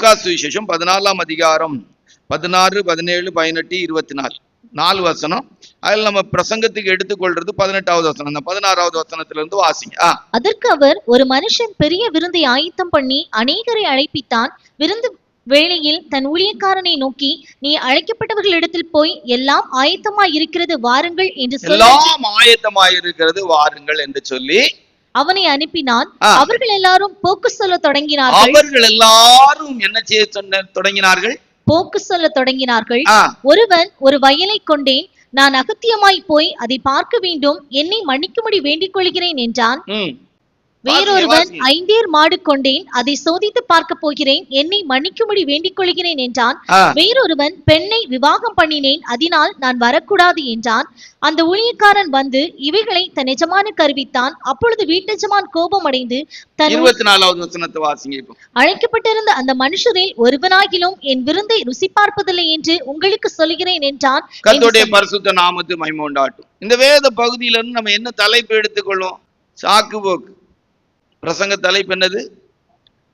லூக்கா சுவிசேஷம் 14ஆம் அதிகாரம் 16, 17, 18, 24 4 வசனம். அதில் நம்ம பிரசங்கத்துக்கு எடுத்துக்கொள்றது 18வது வசனம். அந்த 16வது வசனத்துல இருந்து வாசிங்க. அதற்கு அவர், ஒரு மனுஷன் பெரிய விருந்தை ஆயத்தம் பண்ணி அநேகரை அழைப்பித்தான். விருந்து வேளையில் தன் ஊழியக்காரனை நோக்கி, நீ அழைக்கப்பட்டவர்களிடத்தில் போய், எல்லாம் ஆயத்தமாய் இருக்கிறது வாருங்கள் என்று எல்லாம் ஆயத்தமாய் இருக்கிறது வாருங்கள் என்று சொல்லி அவனை அனுப்பினான். அவர்கள் எல்லாரும் போக்கு சொல்ல தொடங்கினார்கள். அவர்கள் எல்லாரும் என்ன செய்ய தொடங்கினார்கள்? போக்கு சொல்ல தொடங்கினார்கள். ஒருவன், ஒரு வயலை கொண்டேன், நான் அகத்தியமாய் போய் அதை பார்க்க வேண்டும், என்னை மன்னிக்கும்படி வேண்டிக் கொள்கிறேன் என்றான். வேறொருவன், 5 மாடு கொண்டேன், அதை சோதித்து பார்க்க போகிறேன், என்னை மன்னிக்கும்படி வேண்டிக் கொள்கிறேன் என்றான். வேறொருவன், பெண்ணை விவாகம் பண்ணினேன், அதனால் நான் வரக்கூடாது என்றான். அந்த ஊழியக்காரன் வந்து இவைகளை தன் எஜமானுக்கு அறிவித்தான். அப்பொழுது வீட்டெஜமான் கோபம் அடைந்து தன் 24வது வசனத்தை வாசிங்க. அழைக்கப்பட்டிருந்த அந்த மனுஷரில் ஒருவனாகிலும் என் விருந்தை ருசி பார்ப்பதில்லை என்று உங்களுக்கு சொல்கிறேன் என்றான். கர்த்தருடைய பரிசுத்த நாமத்து மகிமை உண்டாகட்டும். இந்த வேத பகுதியில இருந்து நம்ம என்ன தலைப்பு எடுத்துக்கொள்வோம்? சாக்கு போக்கு. பிரசங்க தலைப்பு என்னது?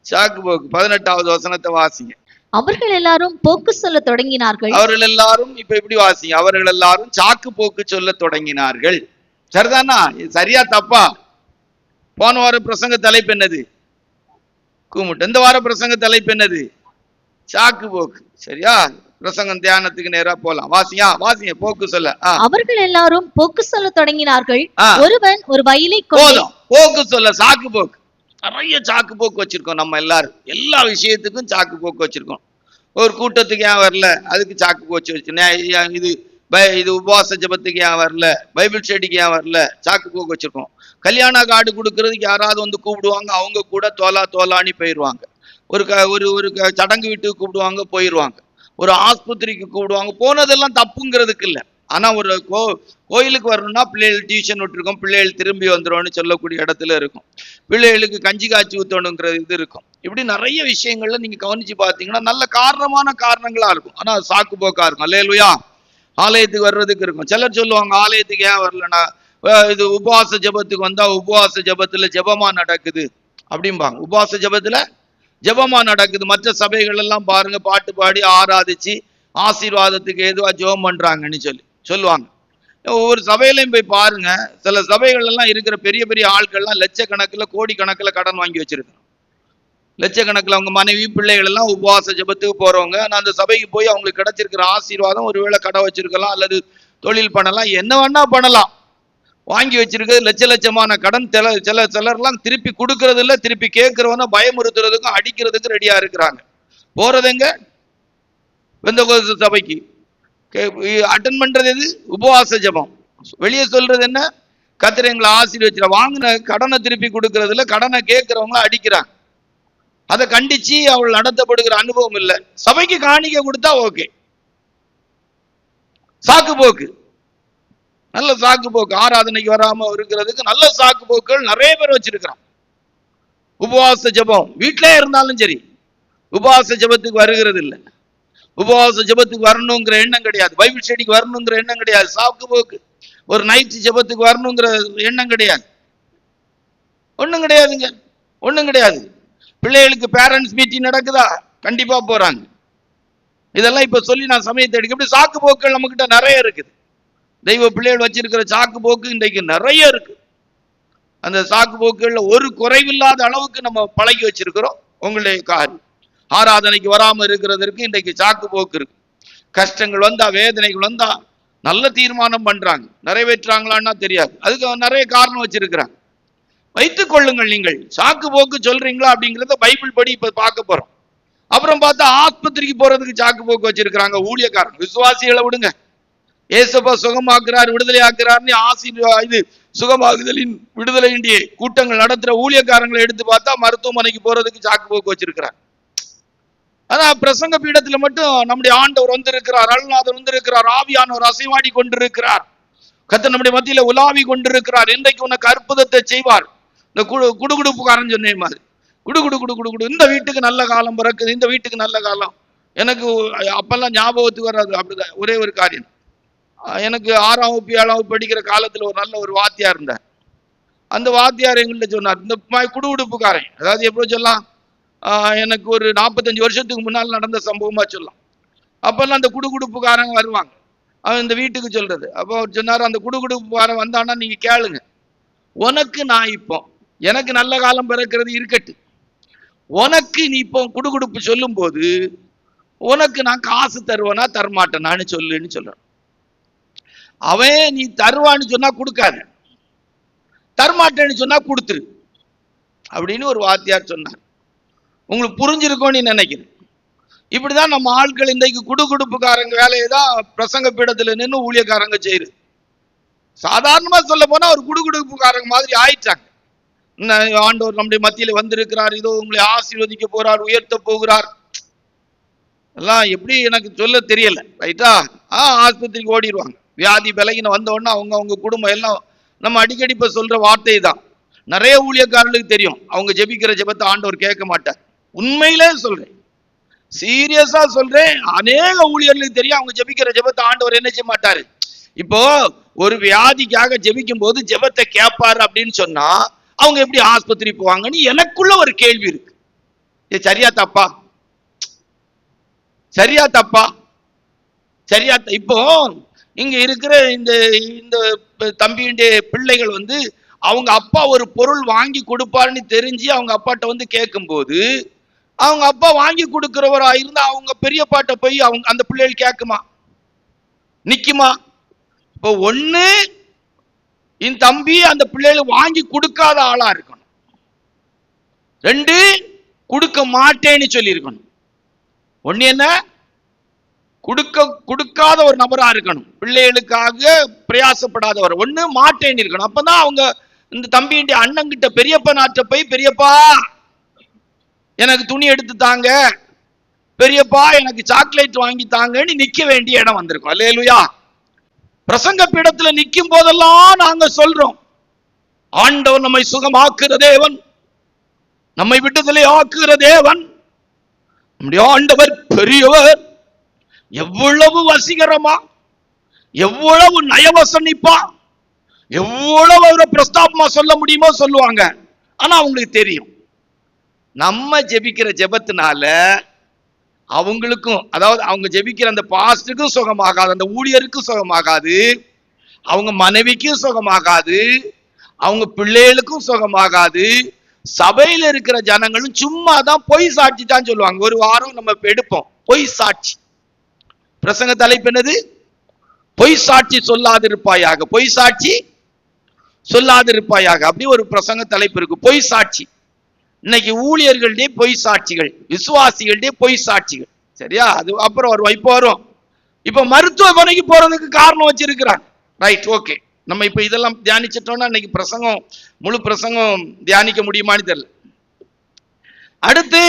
சாக்கு போக்கு. 18வது வசனத்தை வாசிங்க. அவர்கள் எல்லாரும் போக்கு சொல்ல தொடங்கினார்கள். அவர்கள் எல்லாரும் இப்ப எப்படி வாசிங்க? அவர்கள் எல்லாரும் சாக்கு போக்கு சொல்ல தொடங்கினார்கள். சரிதானா? சரியா தப்பா? போன வார பிரசங்க தலைப்பு என்னது? கூமுட்டு. இந்த வார பிரசங்க தலைப்பு என்னது? சாக்கு போக்கு. சரியா? பிரசங்கம் தியானத்துக்கு நேரா போலாம். வாசிங்க போக்கு சொல்ல. அவர்கள் எல்லாரும் போக்கு சொல்ல தொடங்கினார்கள். ஒருவன், ஒரு வயலை போதும். போக்கு சொல்ல சாக்கு போக்கு. நிறைய சாக்கு போக்கு வச்சிருக்கோம் நம்ம எல்லாரும். எல்லா விஷயத்துக்கும் சாக்கு போக்கு வச்சிருக்கோம். ஒரு கூட்டத்துக்கு ஏன் வரல, அதுக்கு சாக்கு போக்கு வச்சிருக்கோம். இது உபவாச ஜபத்துக்கு ஏன் வரல, பைபிள் ஸ்டடிக்கு ஏன் வரல, சாக்கு போக்கு வச்சிருக்கோம். கல்யாண கார்டு கொடுக்கறதுக்கு யாராவது வந்து கூப்பிடுவாங்க, அவங்க கூட தோலான்னு போயிடுவாங்க. ஒரு சடங்கு வீட்டுக்கு கூப்பிடுவாங்க, போயிடுவாங்க. ஒரு ஆஸ்பத்திரிக்கு கூப்பிடுவாங்க, போனதெல்லாம் தப்புங்கிறதுக்கு இல்லை. ஆனா ஒரு கோயிலுக்கு வரணும்னா பிள்ளைகள் டியூஷன் விட்டுருக்கோம், பிள்ளைகள் திரும்பி வந்துடும்னு சொல்லக்கூடிய இடத்துல இருக்கும். பிள்ளைகளுக்கு கஞ்சி காய்ச்சி ஊற்றணுங்கிற இது இருக்கும். இப்படி நிறைய விஷயங்கள்ல நீங்க கவனிச்சு பார்த்தீங்கன்னா நல்ல காரணங்களா இருக்கும். ஆனா சாக்கு போக்கா இருக்கும். அல்லேலூயா. ஆலயத்துக்கு வர்றதுக்கு இருக்கும். சிலர் சொல்லுவாங்க, ஆலயத்துக்கு ஏன் வரலன்னா, இது உபவாச ஜபத்துக்கு வந்தா உபவாச ஜபத்துல ஜபமா நடக்குது அப்படிம்பாங்க. உபவாச ஜபத்துல ஜபமா நடக்குது. மற்ற சபைகள் எல்லாம் பாருங்க, பாட்டு பாடி ஆராதிச்சு ஆசீர்வாதத்துக்கு ஏதுவா ஜெபம் பண்றாங்கன்னு சொல்லுவாங்க. ஒவ்வொரு சபையிலையும் போய் பாருங்க, சில சபைகள் எல்லாம் இருக்கிற பெரிய பெரிய ஆட்கள்லாம் லட்சக்கணக்கில் கோடி கணக்கில் கடன் வாங்கி வச்சிருக்கணும். லட்சக்கணக்கில் அவங்க மனைவி பிள்ளைகள் எல்லாம் உபவாச ஜபத்துக்கு போறவங்க. நான் அந்த சபைக்கு போய் அவங்களுக்கு கிடைச்சிருக்கிற ஆசீர்வாதம், ஒருவேளை கடை வச்சிருக்கலாம், அல்லது தொழில் பண்ணலாம், என்ன வேணா பண்ணலாம். வாங்கி வச்சிருக்கிறது லட்சமான கடன். சிலர்லாம் திருப்பி கொடுக்கறது இல்லை, திருப்பி கேட்கிறவன பயமுறுத்துறதுக்கும் அடிக்கிறதுக்கும் ரெடியா இருக்கிறாங்க. போறதுங்க பெந்தகோஸ்து சபைக்கு அட்டன் பண்றது எது? உபவாச ஜபம். வெளியே சொல்றது என்ன? கர்த்தர் எங்களை ஆசீர்வதிச்சிட. வாங்கின கடனை திருப்பி கொடுக்கறதுல கடனை கேட்கிறவங்கள அடிக்கிறாங்க. அதை கண்டிச்சு அவள் நடத்தப்படுகிற அனுபவம் இல்லை. சபைக்கு காணிக்க கொடுத்தா ஓகே. சாக்கு போக்கு, நல்ல சாக்கு போக்கு. ஆராதனைக்கு வராம இருக்கிறதுக்கு நல்ல சாக்கு போக்குகள் நிறைய பேர் வச்சிருக்கிறான். உபவாச ஜபம் வீட்டிலே இருந்தாலும் சரி, உபவாச ஜபத்துக்கு வருகிறது இல்லை. உபவாச ஜபத்துக்கு வரணுங்கிற எண்ணம் கிடையாது. பைபிள் ஸ்டடிக்கு வரணுங்கிற எண்ணம் கிடையாது. சாக்கு போக்கு. ஒரு நைட் ஜபத்துக்கு வரணுங்கிற எண்ணம் கிடையாது. ஒண்ணும் கிடையாதுங்க, ஒண்ணும் கிடையாது. பிள்ளைகளுக்கு பேரண்ட்ஸ் மீட்டிங் நடக்குதா? கண்டிப்பா போறாங்க. இதெல்லாம் இப்ப சொல்லி நான் சமயத்தை எடுக்க. இப்படி சாக்கு போக்குகள் நம்ம கிட்ட நிறைய இருக்குது. தெய்வ பிள்ளைகள் வச்சிருக்கிற சாக்கு போக்கு இன்றைக்கு நிறைய இருக்கு. அந்த சாக்கு போக்குகள்ல ஒரு குறைவில்லாத அளவுக்கு நம்ம பழகி வச்சிருக்கிறோம். உங்களுடைய காரியம் ஆராதனைக்கு வராம இருக்கிறதற்கு இன்றைக்கு சாக்கு போக்கு இருக்கு. கஷ்டங்கள் வந்தா, வேதனைகள் வந்தா நல்ல தீர்மானம் பண்றாங்க, நிறைவேற்றாங்களான்னா தெரியாது. அதுக்கு நிறைய காரணம் வச்சிருக்கிறாங்க. வைத்துக் கொள்ளுங்கள். நீங்கள் சாக்கு போக்கு சொல்றீங்களா அப்படிங்கிறத பைபிள் படி இப்ப பார்க்க போறோம். அப்புறம் பார்த்தா ஆஸ்பத்திரிக்கு போறதுக்கு சாக்கு போக்கு வச்சிருக்கிறாங்க ஊழியக்காரங்க. விசுவாசிகளை விடுங்க, ஏசப்பா சுகமாக்குறார், விடுதலை ஆக்குறாருன்னு இது சுகமாகுதலின் விடுதலையின்றி கூட்டங்கள் நடத்துற ஊழியக்காரங்களை எடுத்து பார்த்தா மருத்துவமனைக்கு போறதுக்கு சாக்கு போக்கு வச்சிருக்கிறார். ஆனா பிரசங்க பீடத்துல மட்டும் நம்முடைய ஆண்டவர் வந்திருக்கிறார், அருள்நாதர் வந்திருக்கிறார், ஆவியானவர் அசைவாடி கொண்டிருக்கிறார், கர்த்தர் நம்முடைய மத்தியில உலாவி கொண்டிருக்கிறார், இன்றைக்கு உனக்கு அற்புதத்தை செய்வார். இந்த குடுகுடுப்புக்காரன் சொன்ன மாதிரி குடு இந்த வீட்டுக்கு நல்ல காலம் பிறக்குது, இந்த வீட்டுக்கு நல்ல காலம். எனக்கு அப்பெல்லாம் ஞாபகத்துக்கு வராது. அப்படிதான் ஒரே ஒரு காரியம். எனக்கு 6ஆம் வகுப்பு 7ஆம் வகுப்பு படிக்கிற காலத்துல ஒரு நல்ல ஒரு வாத்தியார் இருந்தார். அந்த வாத்தியார் எங்கள்கிட்ட சொன்னார், இந்த குடுகுடுப்புக்காரன், அதாவது எப்படி சொல்லலாம், எனக்கு ஒரு 45 வருஷத்துக்கு முன்னால் நடந்த சம்பவமா சொல்லலாம். அப்பெல்லாம் அந்த குடுகுடுப்புக்காரங்க வருவாங்க, அவன் இந்த வீட்டுக்கு சொல்றது. அப்போ அவர் சொன்னார், அந்த குடுகுடுப்புக்காரன் வந்தான்னா நீங்க கேளுங்க, உனக்கு நான் இப்போ எனக்கு நல்ல காலம் பிறக்கிறது இருக்கட்டு, உனக்கு நீ இப்போ குடுகுடுப்பு சொல்லும் போது உனக்கு நான் காசு தருவேனா தரமாட்டேனான்னு சொல்லுன்னு சொல்றான். அவன் நீ தருவான்னு சொன்னா கொடுக்காத, தரமாட்டேன்னு சொன்னா கொடுத்துரு அப்படின்னு ஒரு வாத்தியார் சொன்னார். உங்களுக்கு புரிஞ்சிருக்கோன்னு நினைக்கிறேன். இப்படிதான் நம்ம ஆட்கள் இன்றைக்கு குடுகுடுப்புக்காரங்க வேலையை தான் பிரசங்க பீடத்துல நின்று ஊழியக்காரங்க செய்யுது. சாதாரணமா சொல்ல போனா ஒரு குடுகுடுப்புக்காரங்க மாதிரி ஆயிட்டாங்க. ஆண்டவர் நம்முடைய மத்தியில வந்திருக்கிறார், இதோ உங்களை ஆசீர்வதிக்க போறார், உயர்த்த போகிறார், எல்லாம் எப்படி எனக்கு சொல்ல தெரியல. ரைட்டா? ஆஸ்பத்திரிக்கு ஓடிடுவாங்க. வியாதி பலகின வந்த உடனே அவங்க குடும்பம் எல்லாம் நம்ம அடிக்கடி இப்ப சொல்ற வார்த்தை தான். நிறைய ஊழியக்காரர்களுக்கு தெரியும், அவங்க ஜெபிக்கிற ஜெபத்தை ஆண்டவர் கேட்க மாட்டார். உண்மையிலே சொல்றேன், சீரியஸா சொல்றேன், அநேக ஊழியர்களுக்கு தெரியும் அவங்க ஜெபிக்கிற ஜெபத்தை ஆண்டவர் என்ன செய்ய மாட்டாரு. இப்போ ஒரு வியாதிக்காக ஜெபிக்கும் போது ஜெபத்தை கேட்பாரு அப்படின்னு சொன்னா அவங்க எப்படி ஆஸ்பத்திரி போவாங்கன்னு எனக்குள்ள ஒரு கேள்வி இருக்கு. சரியா தப்பா? சரியா தப்பா? சரியா? இப்போ இங்க இருக்கிற இந்த தம்பியுடைய பிள்ளைகள் அவங்க அப்பா ஒரு பொருள் வாங்கி கொடுப்பாருன்னு தெரிஞ்சு அவங்க அப்பாட்ட கேட்கும் போது அவங்க அப்பா வாங்கி கொடுக்கிறவரா இருந்தா அவங்க பெரியப்பாட்ட போய் அவங்க அந்த பிள்ளைகள் கேட்குமா, நிக்குமா? இப்போ ஒண்ணு இந்த தம்பி அந்த பிள்ளைகள் வாங்கி கொடுக்காத ஆளா இருக்கணும், 2 கொடுக்க மாட்டேன்னு சொல்லி இருக்கணும். ஒண்ணு என்ன, கொடுக்காத ஒரு நபரா இருக்கணும், பிள்ளைகளுக்காக பிரயாசப்படாதவர். ஒண்ணு மாட்டேன்னு இருக்கணும். அப்பதான் அவங்க இந்த தம்பியுடைய அண்ணன் கிட்ட பெரியப்பா நாட்ட போய், பெரியப்பா எனக்கு துணி எடுத்து தாங்க, பெரியப்பா எனக்கு சாக்லேட் வாங்கி தாங்கன்னு நிக்க வேண்டிய இடம் வந்திருக்கும். அல்லேலூயா. பிரசங்க பீடத்துல நிக்கும் போதெல்லாம் நாங்க சொல்றோம், ஆண்டவர் நம்மை சுகமாக்குற தேவன், நம்மை விடுதலை ஆக்குற தேவன், நம்முடைய ஆண்டவர் பெரியவர், எவ்வளவு வசீகரமா, எவ்வளவு நயவசனிப்பா, எவ்வளவு அவரை பிரஸ்தாபமா சொல்ல முடியுமோ சொல்லுவாங்க. ஆனா அவங்களுக்கு தெரியும் நம்ம ஜெபிக்கிற ஜெபத்தினால அவங்களுக்கும், அதாவது அவங்க ஜெபிக்கிற அந்த பாஸ்டருக்கும் சுகமாகாது, அந்த ஊழியருக்கும் சுகமாகாது, அவங்க மனைவிக்கும் சுகமாகாது, அவங்க பிள்ளைகளுக்கும் சுகமாகாது, சபையில இருக்கிற ஜனங்களும் சும்மா தான் பொய் சாட்சி தான் சொல்லுவாங்க. ஒரு வாரம் நம்ம எடுப்போம் பொய் சாட்சி. பிரசங்க தலைப்பு என்னது? பொய் சாட்சி சொல்லாதிருப்பாயாக, பொய் சாட்சி சொல்லாதிருப்பாயாக, அப்படி ஒரு பிரசங்க தலைப்பு இருக்கு. பொய் சாட்சி. இன்னைக்கு ஊழியர்களுடைய பொய் சாட்சிகள், விசுவாசிகளுடைய பொய் சாட்சிகள். சரியா? அது அப்புறம் ஒரு இப்போ வரும். இப்ப மருத்துவமனைக்கு போறதுக்கு காரணம் வச்சிருக்கிறாங்க. Right, okay. நம்ம இப்ப இதெல்லாம் தியானிச்சிட்டோம்னா இன்னைக்கு பிரசங்கம், முழு பிரசங்கம் தியானிக்க முடியுமான்னு தெரியல. அடுத்து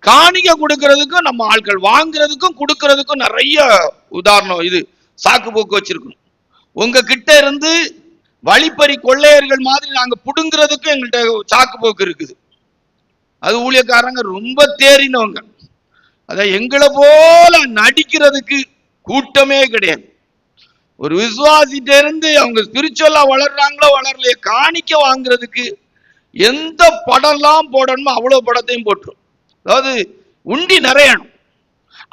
காணிக்க கொடுக்கறதுக்கும் நம்ம ஆட்கள் வாங்குறதுக்கும் கொடுக்கறதுக்கும் நிறைய உதாரணம் இது சாக்கு போக்கு வச்சிருக்கணும். உங்க கிட்ட இருந்து வழிப்பறி கொள்ளையர்கள் மாதிரி நாங்க புடுங்கிறதுக்கும் எங்கள்கிட்ட சாக்கு போக்கு இருக்குது. அது ஊழியக்காரங்க ரொம்ப தேறினவங்க. அத எங்களை போல நடிக்கிறதுக்கு கூட்டமே கிடையாது. ஒரு விசுவாசிட்ட இருந்து அவங்க ஸ்பிரிச்சுவலா வளர்றாங்களோ வளரலையே, காணிக்க வாங்குறதுக்கு எந்த படம்லாம் போடணுமோ அவ்வளவு படத்தையும் போட்டுரும். அதாவது உண்டி நிறையணும்.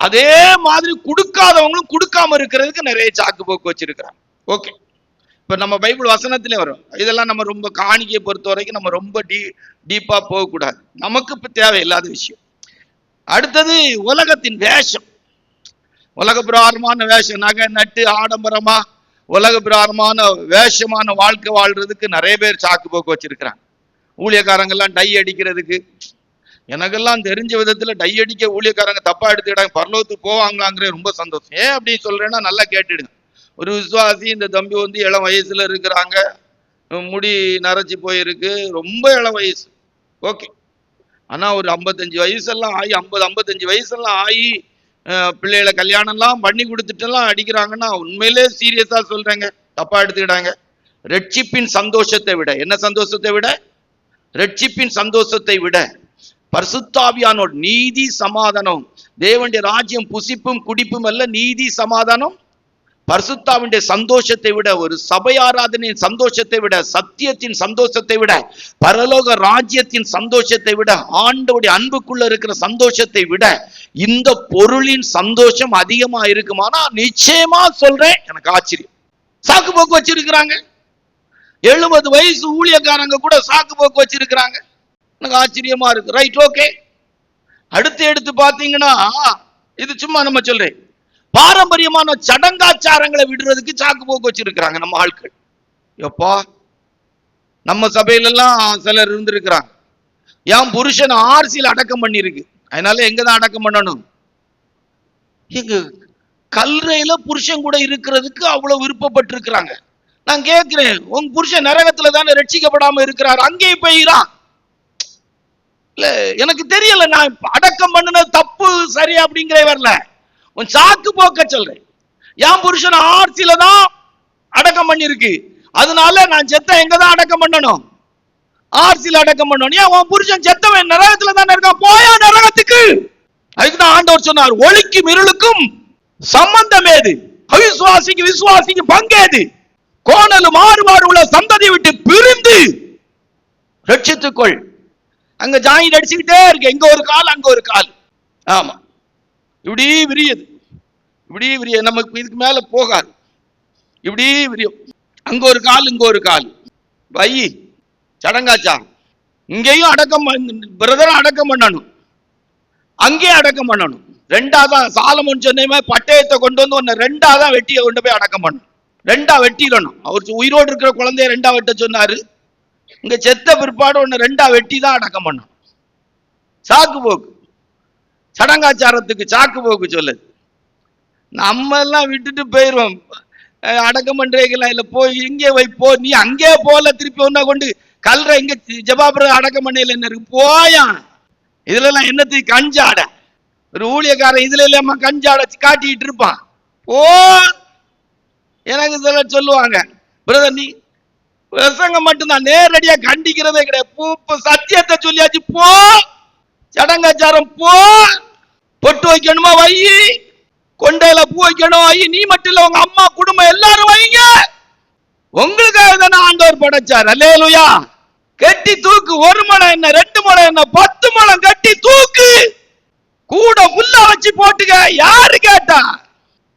அதே மாதிரி கொடுக்காதவங்களும் கொடுக்காம இருக்கிறதுக்கு நிறைய சாக்கு போக்கு வச்சிருக்கிறாங்க. ஓகே, இப்ப நம்ம பைபிள் வசனத்திலே வரும். இதெல்லாம் நம்ம ரொம்ப காணிக்கையை பொறுத்த வரைக்கும் நம்ம ரொம்ப டீப்பா போகக்கூடாது, நமக்கு இப்ப தேவையில்லாத விஷயம். அடுத்தது உலகத்தின் வேஷம், உலக பிரகாரமான வேஷம், நகை நட்டு ஆடம்பரமா உலக பிரகாரமான வேஷமான வாழ்க்கை வாழ்றதுக்கு நிறைய பேர் சாக்கு போக்கு வச்சிருக்கிறாங்க. ஊழியக்காரங்கெல்லாம் டை அடிக்கிறதுக்கு, எனக்கெல்லாம் தெரிஞ்ச விதத்துல டை அடிக்க ஊழியக்காரங்க தப்பா எடுத்துக்கிட்டாங்க, பரலோகத்துக்கு போவாங்களாங்கிற ரொம்ப சந்தோஷம். ஏன் அப்படி சொல்றேன்னா நல்லா கேட்டுடுங்க. ஒரு விசுவாசி, இந்த தம்பி இளம் வயசுல இருக்கிறாங்க, முடி நரைச்சி போயிருக்கு, ரொம்ப இளம் வயசு, ஓகே. ஆனா ஒரு 55 வயசெல்லாம் ஆகி 50-55 வயசெல்லாம் ஆகி பிள்ளைகளை கல்யாணம் எல்லாம் பண்ணி கொடுத்துட்டெல்லாம் அடிக்கிறாங்கன்னா உண்மையிலே சீரியஸா சொல்றேங்க, தப்பா எடுத்துக்கிட்டாங்க. ரட்சிப்பின் சந்தோஷத்தை விட, என்ன சந்தோஷத்தை விட? ரட்சிப்பின் சந்தோஷத்தை விட பரிசுத்தாவியானோர் நீதி சமாதானம், தேவனுடைய ராஜ்யம் புசிப்பும் குடிப்பும் அல்ல, நீதி சமாதானம் பரிசுத்தாவினுடைய சந்தோஷத்தை விட, ஒரு சபை ஆராதனையின் சந்தோஷத்தை விட, சத்தியத்தின் சந்தோஷத்தை விட, பரலோக ராஜ்யத்தின் சந்தோஷத்தை விட, ஆண்டவருடைய அன்புக்குள்ள இருக்கிற சந்தோஷத்தை விட இந்த பொருளின் சந்தோஷம் அதிகமா இருக்குமானா நிச்சயமா சொல்றேன், எனக்கு ஆச்சரியம். சாக்கு போக்கு வச்சிருக்கிறாங்க. 70 வயசு ஊழியக்காரங்க கூட சாக்கு போக்கு வச்சிருக்கிறாங்க. எனக்கு ஆச்சரியமா இருக்கு. Right, okay. அடுத்து எடுத்து பாத்தீங்கன்னா, இது சும்மா நம்ம சொல்றேன், பாரம்பரியமான சடங்காச்சாரங்களை விடுறதுக்கு சாக்கு போக்கு வச்சிருக்கிறாங்க நம்ம ஆட்கள். எப்பா, நம்ம சபையில எல்லாம் சிலர் இருந்திருக்கிறாங்க, என் புருஷன் ஆர்சியில் அடக்கம் பண்ணிருக்கு, அதனால எங்கதான் அடக்கம் பண்ணணும்? எங்க கல்றையில புருஷன் கூட இருக்கிறதுக்கு அவ்வளவு விருப்பப்பட்டிருக்கிறாங்க. நான் கேட்கிறேன், உங்க புருஷன் நரகத்துல தானே ரட்சிக்கப்படாம இருக்கிறார், அங்கே போயிறான். இல்ல, எனக்கு தெரியல, நான் அடக்கம் பண்ணினது தப்பு சரி அப்படிங்கிற வரல, உன் சாக்கு போக்க சொல்றேன். என் புருஷன் ஆர்சியில தான் அடக்கம் பண்ணிருக்கு, அதனால நான் செத்த எங்கதான் அடக்கம் பண்ணணும்? ஆர்சியில அடக்கம் பண்ணணும். ஏன் உன் புருஷன் செத்தவன் நரகத்துல தானே இருக்கான், போயா நரகத்துக்கு. அதுக்குதான் ஆண்டவர் சொன்னார், ஒளிக்கும் இருளுக்கும் சம்பந்தம் ஏது, அவிசுவாசிக்கு விசுவாசிக்கு பங்கேது, கோணலும் மாறுபாடு உள்ள சந்ததியை விட்டு பிரிந்து ரட்சித்துக்கொள். அங்க ஜாயின் அடிச்சுக்கிட்டே இருக்கு, இங்க ஒரு கால் அங்க ஒரு கால். ஆமா, இப்படி விரியுது, இப்படி விரிய, நமக்கு இதுக்கு மேல போகாது, இப்படி விரியும். அங்க ஒரு கால் இங்க ஒரு கால். வை சடங்காச்சாரம். இங்கேயும் அடக்கம், பிரதரும் அடக்கம் பண்ணணும், அங்கே அடக்கம் பண்ணணும். ரெண்டாதான் சாலமோன் சொன்ன பட்டயத்தை கொண்டு வந்து ஒன்னு ரெண்டாதான் வெட்டியை கொண்டு போய் அடக்கம் பண்ணணும். ரெண்டா வெட்டிடணும். அவர் உயிரோடு இருக்கிற குழந்தைய ரெண்டா வெட்ட சொன்னாரு, இங்க செத்த பிற்பாடு ஒன்னு ரெண்டா வெட்டி தான் அடக்கம் பண்ணணும். சாக்கு போக்கு, சடங்காச்சாரத்துக்கு சாக்கு போக்கு சொல்லுது. நம்ம எல்லாம் விட்டுட்டு போயிடுவோம், அடக்கம் பண்றீங்களா இல்ல, போய் இங்கே வை போ, நீ அங்கே போல திருப்பி ஒன்னா கொண்டு கல்ற இங்க ஜபாபுர அடக்கம் பண்ணல என்ன இருக்கு, போயா. இதுல எல்லாம் என்னத்துக்கு கஞ்சாட, ஒரு ஊழியக்காரன் இதுல இல்லாம கஞ்சாட காட்டிட்டு இருப்பான். ஓ, எனக்கு சில சொல்லுவாங்க, பிரதர் நீ பிரசங்கம் மட்டும்தான், நேரடியா கண்டிக்கிறதே கிடையாது, சத்தியத்தை சொல்லியாச்சு, போ சடங்காச்சாரம் போ. பொட்டு வைக்கணுமா வை, கொண்டையில பூ வைக்கணும் வை, நீ மட்டும் இல்ல உங்க அம்மா குடும்பம் எல்லாரும் வைங்க, உங்களுக்காக தானே ஆண்டவர் படைச்சார். அல்லேலூயா. கட்டி தூக்கு, 1 முழம் என்ன 2 முழம் என்ன 10 முழம் கட்டி தூக்கு, கூட புல்லா வச்சு போட்டுக்க. யாரு கேட்டா?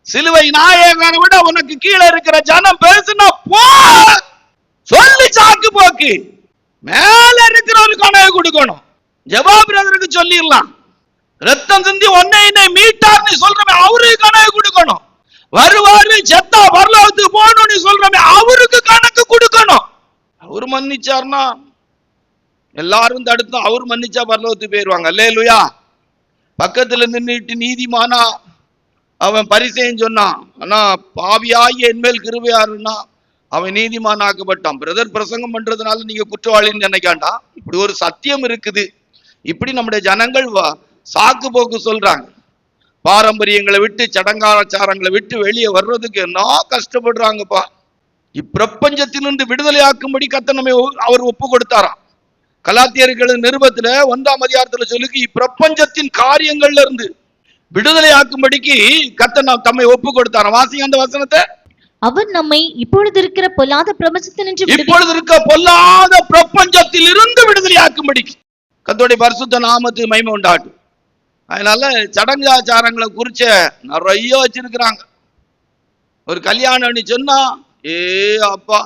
சிலுவை நாயகனை விட உனக்கு கீழே இருக்கிற ஜனம் பேசுனா போ சொல்லி சாக்கு போக்கு. மேல இருக்கிறவனுக்கு கனவு கொடுக்கணும். ஜபா பிரதருக்கு சொல்லிடலாம், ரத்தம் சிந்தி ஒன்னை மீட்டார்னு சொல்றமே அவருக்கு கனவு கொடுக்கணும். வருவாரு செத்தா பரலோகத்துக்கு போகணும்னு சொல்றமே அவருக்கு கணக்கு கொடுக்கணும். அவரு மன்னிச்சார்னா எல்லாரும் தடுத்து, அவர் மன்னிச்சா பரலோகத்துக்கு போயிருவாங்க. அல்லேலூயா. பக்கத்துல நின்றுட்டு நீதிமானா அவன் பரிசேயன் சொன்னான், ஆனா பாவியாகி என்மேல் கிருபையாருன்னா அவன் நீதிமான் ஆக்கப்பட்டான். பிரதர் பிரசங்கம் பண்றதுனால நீங்க குற்றவாளின்னு நினைக்காண்டா, இப்படி ஒரு சத்தியம் இருக்குது. இப்படி நம்முடைய ஜனங்கள் சாக்கு போக்கு சொல்றாங்க. பாரம்பரியங்களை விட்டு சடங்காச்சாரங்களை விட்டு வெளியே வர்றதுக்கு என்ன கஷ்டப்படுறாங்கப்பா. இப்பிரபஞ்சத்திலிருந்து விடுதலை ஆக்கும்படி கர்த்தர் நம்மை அவர் ஒப்பு கொடுத்தாராம். கலாத்தியர்கள் நிருபத்துல 1ஆம் அதிகாரத்துல சொல்லுக்கு, இப்பிரபஞ்சத்தின் காரியங்கள்ல இருந்து விடுதலை ஆக்கும்படிக்கு கர்த்தர் தம்மை ஒப்பு கொடுத்தாராம். வாசிங்க அந்த வசனத்தை. அவர் நம்மை இப்பொழுது இருக்கிற பொல்லாத பிரபஞ்சத்தில் இருந்து விடுதலை ஆக்கும்படிக்கு கர்த்தருடைய பரிசுத்த நாமத்துக்கு மகிமை உண்டாகட்டும். அதனால சடங்காச்சாரங்களை குறிச்ச நிறைய வச்சிருக்கிறாங்க. ஒரு கல்யாணம் சொன்னா, அப்பா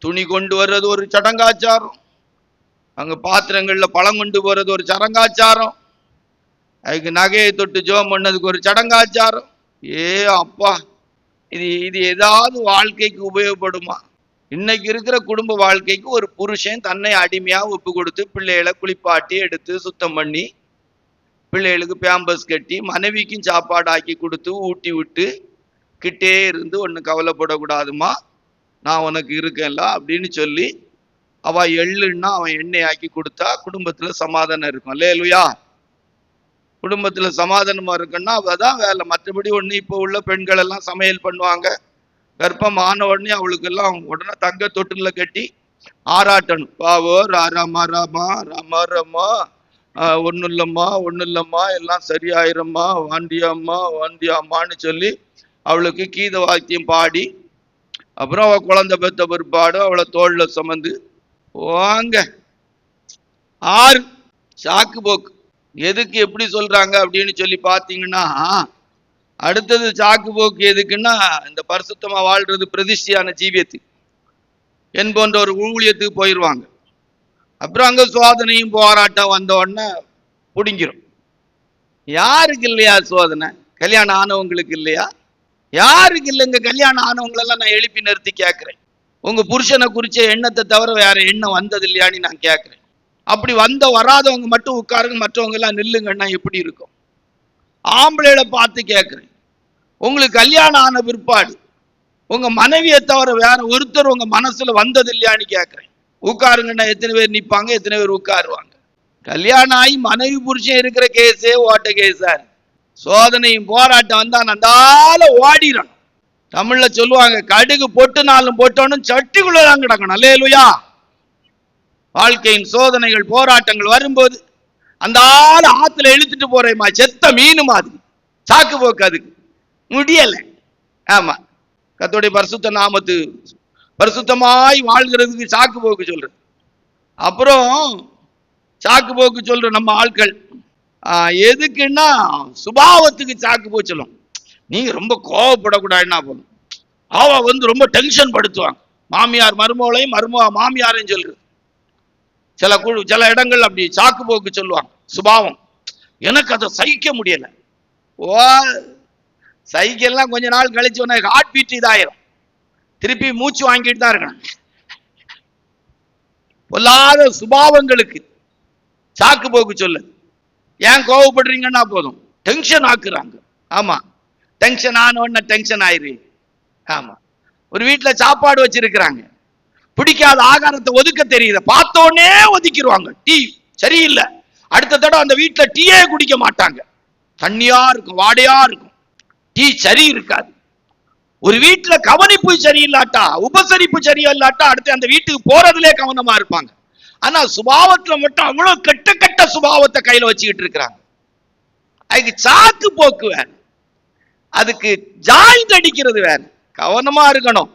துணி கொண்டு வர்றது ஒரு சடங்காச்சாரம், அங்க பாத்திரங்கள்ல பழம் கொண்டு போறது ஒரு சடங்காச்சாரம், அதுக்கு நகையை தொட்டு ஜோம் பண்ணதுக்கு ஒரு சடங்காச்சாரம். அப்பா, இது ஏதாவது வாழ்க்கைக்கு உபயோகப்படுமா? இன்னைக்கு இருக்கிற குடும்ப வாழ்க்கைக்கு ஒரு புருஷன் தன்னை அடிமையா ஒப்பு கொடுத்து பிள்ளைகளை குளிப்பாட்டி எடுத்து சுத்தம் பண்ணி பிள்ளைகளுக்கு பேம்பஸ் கட்டி மனைவிக்கும் சாப்பாடு ஆக்கி கொடுத்து ஊட்டி விட்டு கிட்டே இருந்து ஒன்று கவலைப்படக்கூடாதுமா, நான் உனக்கு இருக்கேன்ல அப்படின்னு சொல்லி அவ எள்ளுன்னா அவன் எண்ணெய் ஆக்கி கொடுத்தா குடும்பத்துல சமாதானம் இருக்கும். அல்லேலூயா. குடும்பத்துல சமாதானமா இருக்குன்னா அவதான் வேலை. மற்றபடி ஒண்ணு இப்போ உள்ள பெண்கள் எல்லாம் சமையல் பண்ணுவாங்க, கர்ப்பம் ஆன உடனே அவளுக்கு எல்லாம் உடனே தங்க தொட்டில கட்டி ஆராட்டணும். பாவோ ராமா ராமா ராமா ராமா, ஒன்னும் இல்லம்மா எல்லாம் சரியாயிரம்மா, வாண்டியாம்மா வாண்டியாம்மான்னு சொல்லி அவளுக்கு கீத வாக்கியம் பாடி, அப்புறம் அவள் குழந்தை பெற்ற பிற்பாடு அவளை தோல்ல சுமந்து வாங்க 6 சாக்கு போக்கு. எதுக்கு எப்படி சொல்றாங்க அப்படின்னு சொல்லி பார்த்தீங்கன்னா, அடுத்தது சாக்கு போக்கு எதுக்குன்னா, இந்த பரிசுத்தமா வாழ்றது பிரதிஷ்டையான ஜீவியத்துக்கு என் போன்ற ஒரு ஊழியத்துக்கு போயிடுவாங்க. அப்புறம் அங்க சோதனையும் போராட்டம் வந்த உடனே பிடிங்கிரும். யாருக்கு இல்லையா சோதனை? கல்யாணம் ஆனவங்களுக்கு இல்லையா? யாருக்கு இல்லைங்க? கல்யாணம் ஆனவங்களெல்லாம் நான் எழுப்பி நிறுத்தி கேட்கிறேன், உங்க புருஷனை குறிச்ச எண்ணத்தை தவிர வேற எண்ணம் வந்தது இல்லையான்னு நான் கேட்கிறேன். அப்படி வராதவங்க மட்டும் உட்காருங்க, மற்றவங்க எல்லாம் நில்லுங்கன்னா எப்படி இருக்கும்? ஆம்பளையில பார்த்து கேட்கிறேன், உங்களுக்கு கல்யாணம் ஆன பிற்பாடு உங்க மனைவியை தவிர வேற ஒருத்தர் உங்க மனசுல வந்தது இல்லையான்னு கேட்கிறேன். உட்காருங்கன்னா எத்தனை பேர் நிப்பாங்க, எத்தனை பேர் உட்காருவாங்க? கல்யாணம் ஆகி மனைவி புருஷன் இருக்கிற கேஸே ஓட்ட கேஸா இருக்கு. சோதனையும் போராட்டம் வந்தா நந்தால ஓடிடணும். தமிழ்ல சொல்லுவாங்க, கடுகு பொட்டுனாலும் பொட்டணும் சட்டிக்குள்ளதான் கிடக்கணும். அல்லேலூயா. வாழ்க்கையின் சோதனைகள் போராட்டங்கள் வரும்போது அந்த ஆள் ஆத்துல இழுத்துட்டு போறேமா, செத்த மீனு மாதிரி சாக்கு போக்கு, அதுக்கு முடியல. ஆமா, கர்த்தருடைய பரிசுத்த நாமத்து பரிசுத்தமாய் வாழ்கிறதுக்கு சாக்கு போக்கு சொல்றது. அப்புறம் சாக்கு போக்கு சொல்ற நம்ம ஆட்கள் எதுக்குன்னா, சுபாவத்துக்கு சாக்கு போக்கு சொல்லும். நீங்க ரொம்ப கோவப்படக்கூடாதுன்னா போதும், அவ ரொம்ப டென்ஷன் படுத்துவாங்க. மாமியார் மருமகளையும் மாமியாரையும் சொல்றது. சில இடங்கள் அப்படி சாக்கு போக்கு சொல்லுவாங்க. சுபாவம் எனக்கு அதை சகிக்க முடியல. சைக்கிள்லாம் கொஞ்ச நாள் கழிச்சு உனக்கு ஹார்ட் பீட் இதாயிரும், திருப்பி மூச்சு வாங்கிட்டு தான் இருக்கணும். பொல்லாத சுபாவங்களுக்கு சாக்கு போக்கு சொல்லு. ஏன் கோவப்படுறீங்கன்னா போதும், டென்ஷன் ஆக்குறாங்க. ஆமா, டென்ஷன் ஆன உடனே டென்ஷன் ஆயிரு. ஆமா, ஒரு வீட்டுல சாப்பாடு வச்சிருக்கிறாங்க, பிடிக்காத ஆகாரத்தை ஒதுக்க தெரியல, பார்த்தோன்னே ஒதுக்கிடுவாங்க. டீ சரியில்லை, அடுத்த தடவை அந்த வீட்டுல டீயே குடிக்க மாட்டாங்க. தண்ணியா இருக்கும், வாடையா இருக்கும், டீ சரி இருக்காது. ஒரு வீட்டுல கவனிப்பு சரியில்லாட்டா, உபசரிப்பு சரியில்லாட்டா அடுத்து அந்த வீட்டுக்கு போறதுலே கவனமா இருப்பாங்க. ஆனா சுபாவத்துல மட்டும் அவ்வளவு கெட்ட சுபாவத்தை கையில வச்சுக்கிட்டு இருக்கிறாங்க. அதுக்கு சாக்கு போக்கு வேற, அதுக்கு ஜாயிண்ட் அடிக்கிறது வேற. கவனமா இருக்கணும்.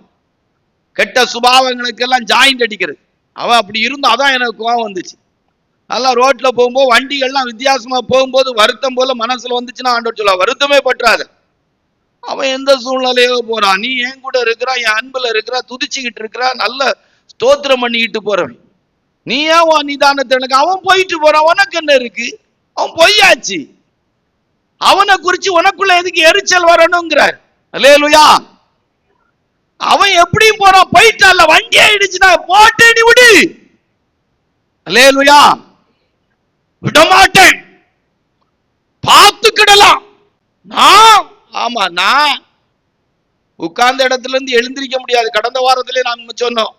கெட்ட சுபாவங்களுக்கு எல்லாம் ஜாயிண்ட் அடிக்கிறது. அவன் அப்படி இருந்தா அதான் எனக்கு கோவம் வந்துச்சு. நல்லா ரோட்ல போகும்போது வண்டிகள்லாம் வித்தியாசமா போகும்போது வருத்தம் போல மனசுல வந்துச்சுன்னா ஆண்டவர் சொல்ல, வருத்தமே பற்றாத, அவன் எந்த சூழ்நிலையோ போறான், நீ என் கூட இருக்கிறா, என் அன்புல இருக்கிறா, துதிச்சுக்கிட்டு இருக்கிறா, நல்ல ஸ்தோத்திரம் பண்ணிக்கிட்டு போறவன், நீ ஏன் நிதானத்தை எனக்கு? அவன் போயிட்டு போறான், உனக்கு என்ன இருக்கு? அவன் பொய்யாச்சு. அவனை குறிச்சு உனக்குள்ள எதுக்கு எரிச்சல் வரணுங்கிறார். அல்லேலூயா. அவன் எப்படியும் போறான், போயிட்டால, வண்டியை இடிச்சுனா போட்டு விடு. அல்லேலூயா. விடமாட்டேன், பார்த்துக்கிடலாம். நான் உட்கார்ந்த இடத்துல இருந்து எழுந்திருக்க முடியாது. கடந்த வாரத்திலே நாம் சொன்னோம்,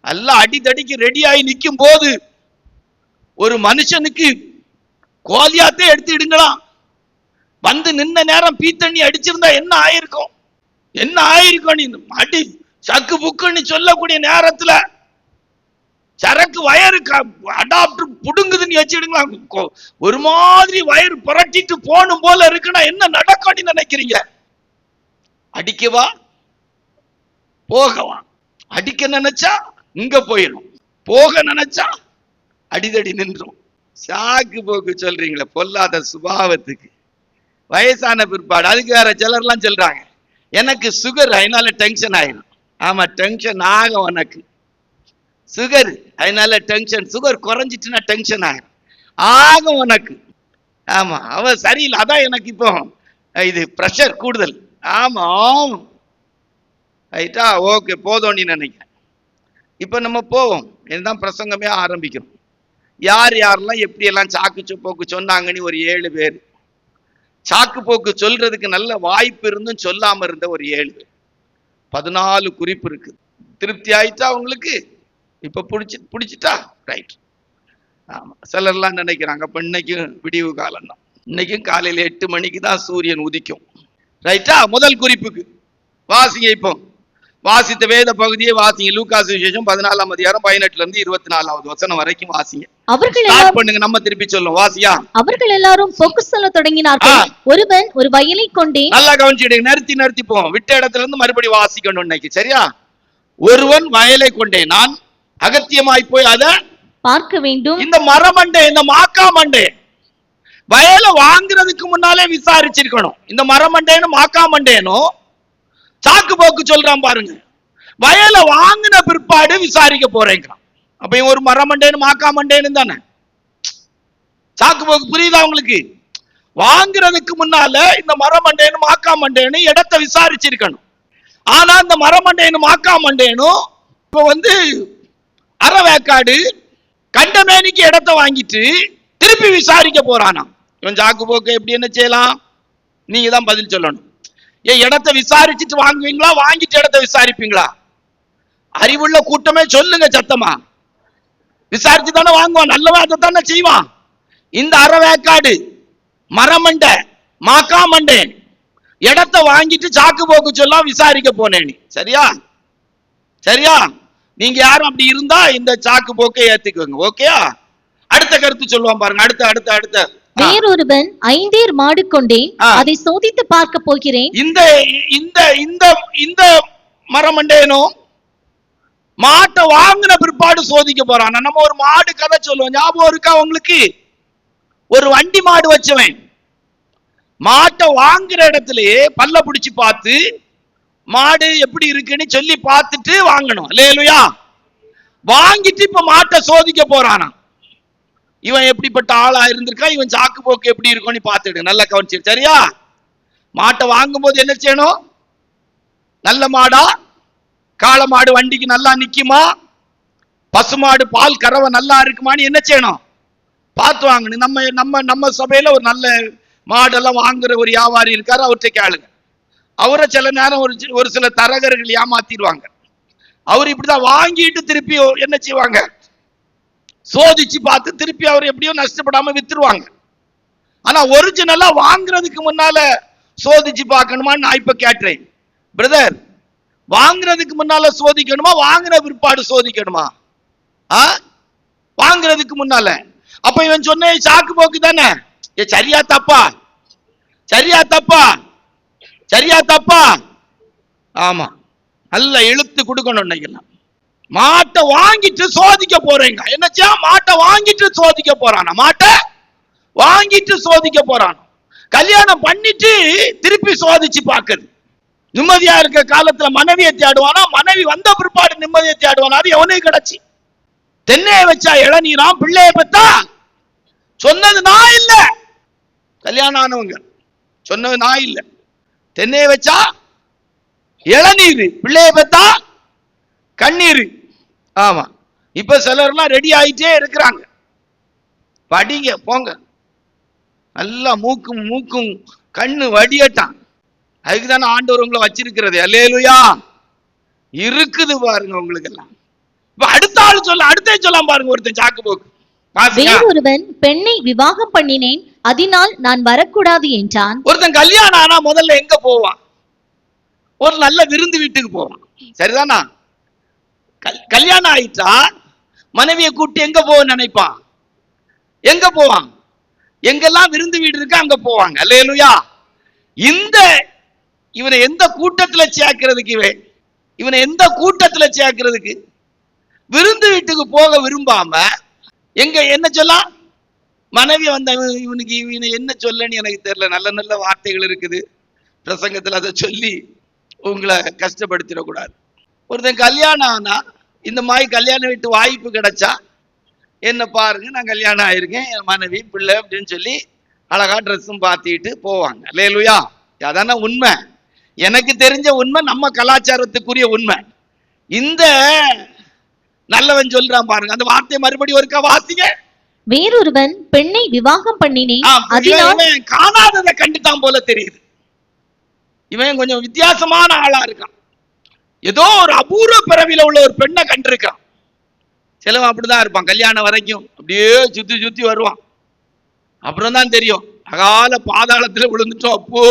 எல்லாம் அடித்தடிக்கு ரெடி ஆகி நிற்கும் போது ஒரு மனுஷனுக்கு கோலியாத்தே எடுத்து இடுங்களாம். வந்து நின்ன நேரம் பீத்தண்ணி அடிச்சிருந்தா என்ன ஆயிருக்கும்? என்ன ஆயிருக்கும்? நீ அடி சக்கு புக்குன்னு சொல்லக்கூடிய நேரத்துல சரக்கு வயரு அடாப்டர் புடுங்குதுன்னு வச்சிடுங்களா, ஒரு மாதிரி வயர் புரட்டிட்டு போனும் போல இருக்குன்னா என்ன நடக்கும் நினைக்கிறீங்க? அடிக்கவா போகவா? அடிக்க நினைச்சா இங்க போயிடும், போக நினைச்சா அடிதடி நின்றும். சாக்கு போக்கு சொல்றீங்களே பொல்லாத சுபாவத்துக்கு. வயசான பிற்பாடு அதுக்கு வேற சிலர்லாம் சொல்றாங்க, எனக்கு சுகர் அதனால டென்ஷன் ஆயிடும். ஆமா, டென்ஷன் ஆகும் உனக்கு சுகர், அதனால டென்ஷன். சுகர் குறைஞ்சிட்டுனா டென்ஷன் ஆகும் உனக்கு. ஆமா, அவ சரியில்லை, அதான் எனக்கு இப்போ இது பிரஷர் கூடுதல். ஆமா ரைட்டா, ஓகே போதும்னு நினைக்கிறேன். இப்ப நம்ம போவோம், இதுதான் பிரசங்கமே ஆரம்பிக்கிறோம். யார் யாரெல்லாம் எப்படி எல்லாம் சாக்கு போக்கு சொன்னாங்கன்னு ஒரு 7 பேர், சாக்கு போக்கு சொல்றதுக்கு நல்ல வாய்ப்பு இருந்தும் சொல்லாம இருந்த ஒரு 7 பேர், 14 குறிப்பு இருக்கு. திருப்தி ஆயிட்டா உங்களுக்கு? இப்ப பிடிச்சிட்டா ரைட். ஆமா, சிலர்லாம் நினைக்கிறாங்க இப்ப இன்னைக்கும் விடிவு காலம் தான், இன்னைக்கும் காலையில 8 மணிக்கு தான் சூரியன் உதிக்கும். ரைட்டா? முதல் குறிப்புக்கு வாசிங்க. இப்போ வாசித்த வேத பகுதியை வாசிங்க. லூக்கா சுவிசேஷம் 14ஆம் அதிகாரம் 18 இருந்து 24வது வசனம் வரைக்கும் வாசிங்க. ஸ்டார்ட் பண்ணுங்க. நம்ம திருப்பி சொல்லுவோம். வாசியா. அவர்கள் எல்லாரும் போக்கு சொல்ல தொடங்கினார்கள். ஒருவன் ஒரு வயலை கொண்டே. நல்லா கவனிச்சிடுங்க. நிறுத்தி போவோம். விட்ட இடத்துல இருந்து மறுபடியும் வாசிக்கணும் இன்னைக்கு. சரியா? ஒருவன் வயலை கொண்டே நான் அகத்தியமாய் போய் அதை பார்க்க வேண்டும். இந்த மரமண்டே, இந்த மாக்கா மண்டே வயலை வாங்குறதுக்கு முன்னாலே விசாரிச்சிருக்கணும். இந்த மரமண்டேன்னு மாக்கா மண்டேனும் சாக்கு போக்கு சொல்றான் பாருங்க. வயலை வாங்கின பிற்பாடு விசாரிக்க போறேங்கிறான். அப்ப ஒரு மரமண்டேன்னு மாக்கா மண்டேன்னு தானே சாக்கு போக்கு. புரியுதா உங்களுக்கு? வாங்குறதுக்கு முன்னால இந்த மரமண்டேன்னு மாக்கா மண்டேன்னு இடத்தை விசாரிச்சிருக்கணும். ஆனா இந்த மரமண்டேன்னு மாக்கா மண்டேனும் இப்ப அறவேக்காடு கண்டமேனிக்கு இடத்தை வாங்கிட்டு திருப்பி விசாரிக்க போறானா. இவன் சாக்கு போக்கு எப்படி என்ன செய்யலாம்? நீங்க தான் பதில் சொல்லணும். இடத்தை விசாரிச்சுட்டு வாங்குவீங்களா, வாங்கிட்டு இடத்தை விசாரிப்பீங்களா? அறிவுள்ள கூட்டமே சொல்லுங்க சத்தமா. விசாரிச்சு தானே வாங்குவான், நல்லவன் அதை தானே செய்வான். இந்த அறவேக்காடு மரமண்டை மாக்கா மண்டே இடத்தை வாங்கிட்டு சாக்கு போக்கு சொல்ல விசாரிக்க போனேன். சரியா? சரியா? நீங்க யாரும் அப்படி இருந்தா இந்த சாக்கு போக்கை ஏத்துக்குங்க. ஓகேயா? அடுத்த கருத்து சொல்லுவான் பாருங்க. அடுத்த வேறொருவன் 5 மாடு கொண்டே அதை சோதித்து பார்க்க போகிறேன். இந்த இந்த இந்த இந்த மரமண்டேனும் மாட்டை வாங்கின பிற்பாடு சோதிக்க போறான். நம்ம ஒரு மாடு கதை சொல்லுவோம், ஞாபகம் இருக்கா உங்களுக்கு? ஒரு வண்டி மாடு வச்சவன் மாட்டை வாங்குற இடத்துலயே பல்ல பிடிச்சு பார்த்து மாடு எப்படி இருக்குன்னு சொல்லி பார்த்துட்டு வாங்கணும். அல்லேலூயா. வாங்கிட்டு இப்ப மாட்டை சோதிக்க போறானா. இவன் எப்படிப்பட்ட ஆளா இருந்திருக்கா, இவன் சாக்கு போக்கு எப்படி இருக்கும்னு பார்த்துடு. நல்லா கவனிச்சு. சரியா? மாட்டை வாங்கும் போது என்ன செய்யணும்? நல்ல மாடா, காளை மாடு வண்டிக்கு நல்லா நிக்குமா, பசுமாடு பால் கறவை நல்லா இருக்குமான்னு என்ன செய்யணும்? பார்த்து வாங்கணும். நம்ம நம்ம நம்ம சபையில ஒரு நல்ல மாடெல்லாம் வாங்குற ஒரு வியாபாரி இருக்காரு. அவர்கிட்ட கேளுங்க. அவரை சில நேரம் ஒரு சில தரகர்கள் ஏமாத்திடுவாங்க. அவர் இப்படிதான் வாங்கிட்டு திருப்பி என்ன செய்வாங்க? சோதிச்சு பார்த்து திருப்பி அவர் எப்படியோ நஷ்டப்படாம வித்துருவாங்க. ஆனா ஒரிஜினலா வாங்குறதுக்கு முன்னால சோதிச்சு பார்க்கணுமான்னு நான் இப்ப கேட்டேன். பிரதர், வாங்குறதுக்கு முன்னால சோதிக்கணுமா, வாங்குற பிற்பாடு சோதிக்கணுமா? வாங்குறதுக்கு முன்னால. அப்ப இவன் சொன்ன சாக்கு போக்கு தானே. சரியா தப்பா? சரியா தப்பா? சரியா தப்பா? ஆமா, நல்ல இழுத்து கொடுக்கணும். நினைக்கலாம். மாட்டை வாங்கிட்டு சோதிக்க போறேங்க. என்னச்சா? மாட்டை வாங்கிட்டு சோதிக்க போறானா. மாட்டை வாங்கிட்டு சோதிக்க போறான். கல்யாணம் பண்ணிட்டு திருப்பி சோதிச்சு பார்க்குது. நிம்மதியா இருக்க காலத்துல மனைவியை தேடுவானா, மனைவி வந்த பிற்பாடு நிம்மதியை தேடுவானா? அது எவனுக்கு கிடைச்சி? தென்னையை வச்சா இளநீராம், பிள்ளைய பெத்தா சொன்னது நான் இல்ல. கல்யாணம் ஆனவங்க சொன்னது நான் இல்ல. தென்னையை வச்சா இளநீர், பிள்ளைய பெத்தா கண்ணீர். ஆமா, இப்ப சிலர்லாம் ரெடி ஆயிட்டே இருக்கிறாங்க. படிங்க போங்க, நல்லா மூக்கும் கண்ணு வடியட்டான். அதுக்குதானே ஆண்டவர் உங்களை வச்சிருக்கிறது. அல்லேலூயா. இருக்குது பாருங்க உங்களுக்கு எல்லாம். இப்ப அடுத்த ஆள் அடுத்த சொல்லலாம் பாருங்க. ஒருத்தன் சாக்கு போக்கு. வேறொருவன் பெண்ணை விவாகம் பண்ணினேன், அதனால் நான் வரக்கூடாது என்றான். ஒருத்தன் கல்யாணம் ஆனா முதல்ல எங்க போவான்? ஒரு நல்ல விருந்து வீட்டுக்கு போவான். சரிதானா? கல்யாணம் ஆயிட்டா மனைவியை கூட்டி எங்க போக நினைப்பான்? எங்க போவான்? எங்கெல்லாம் விருந்து வீடு இருக்கு அங்க போவாங்க. அல்லேலூயா. இவனை எந்த கூட்டத்துல சேர்க்கிறதுக்கு, இவனை எந்த கூட்டத்துல சேர்க்கிறதுக்கு? விருந்து வீட்டுக்கு போக விரும்பாம எங்க என்ன சொல்ல? மனைவி வந்த இவனுக்கு இவனை என்ன சொல்லன்னு எனக்கு தெரியல. நல்ல நல்ல வார்த்தைகள் இருக்குது பிரசங்கத்துல, அதை சொல்லி உங்களை கஷ்டப்படுத்திடக்கூடாது. ஒருத்தன் கல்யாணம் ஆனா இந்த மாதிரி கல்யாண வீட்டு வாய்ப்பு கிடைச்சா என்ன பாருங்க, நான் கல்யாணம் ஆயிருக்கேன், என் மனைவி பிள்ளை அப்படின்னு சொல்லி அழகா ட்ரெஸ்ஸும் பார்த்துட்டு போவாங்க. அல்லேலூயா. அதான உண்மை. எனக்கு தெரிஞ்ச உண்மை, நம்ம கலாச்சாரத்துக்குரிய உண்மை. இந்த நல்லவன் சொல்றான் பாருங்க, அந்த வார்த்தையை மறுபடியும் ஒருக்கா வாசிங்க. வேறொருவன் பெண்ணை விவாகம் பண்ணினேன், இவன் காணாததை கண்டுட்டான் போல தெரியுது. இவன் கொஞ்சம் வித்தியாசமான ஆளா இருக்கான். ஏதோ ஒரு அபூர்வ பிறவில உள்ள ஒரு பெண்ணை கண்டிருக்கான். சிலவன் அப்படிதான் இருப்பான். கல்யாணம் வரைக்கும் அப்படியே சுத்தி சுத்தி வருவான். அப்புறம் தான் தெரியும் அகால பாதாளத்துல விழுந்துட்டோம். அப்போ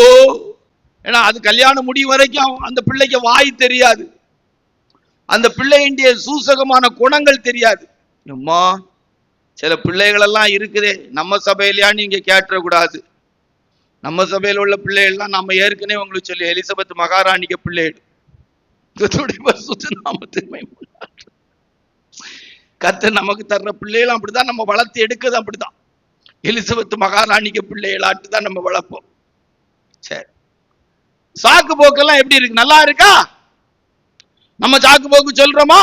ஏன்னா அது கல்யாணம் முடியும் வரைக்கும் அந்த பிள்ளைக்கு வாய் தெரியாது. அந்த பிள்ளையினுடைய சூசகமான குணங்கள் தெரியாது. அம்மா சில பிள்ளைகள் எல்லாம் இருக்குதே, நம்ம சபையிலையான்னு நீங்க கேட்டக்கூடாது. நம்ம சபையில் உள்ள பிள்ளைகள்லாம் நம்ம ஏற்கனவே உங்களுக்கு சொல்லி எலிசபெத் மகாராணிக்கு பிள்ளைகள். கர்த்தர் நமக்கு தர்ற பிள்ளைகள் அப்படிதான் நம்ம வளர்த்து எடுக்கிறது. அப்படிதான் எலிசபெத் மகாராணிக்கு பிள்ளைகளாட்டு தான் நம்ம வளர்ப்போம். சரி, சாக்கு போக்கெல்லாம் எப்படி இருக்கு? நல்லா இருக்கா? நம்ம சாக்கு போக்கு சொல்றோமா?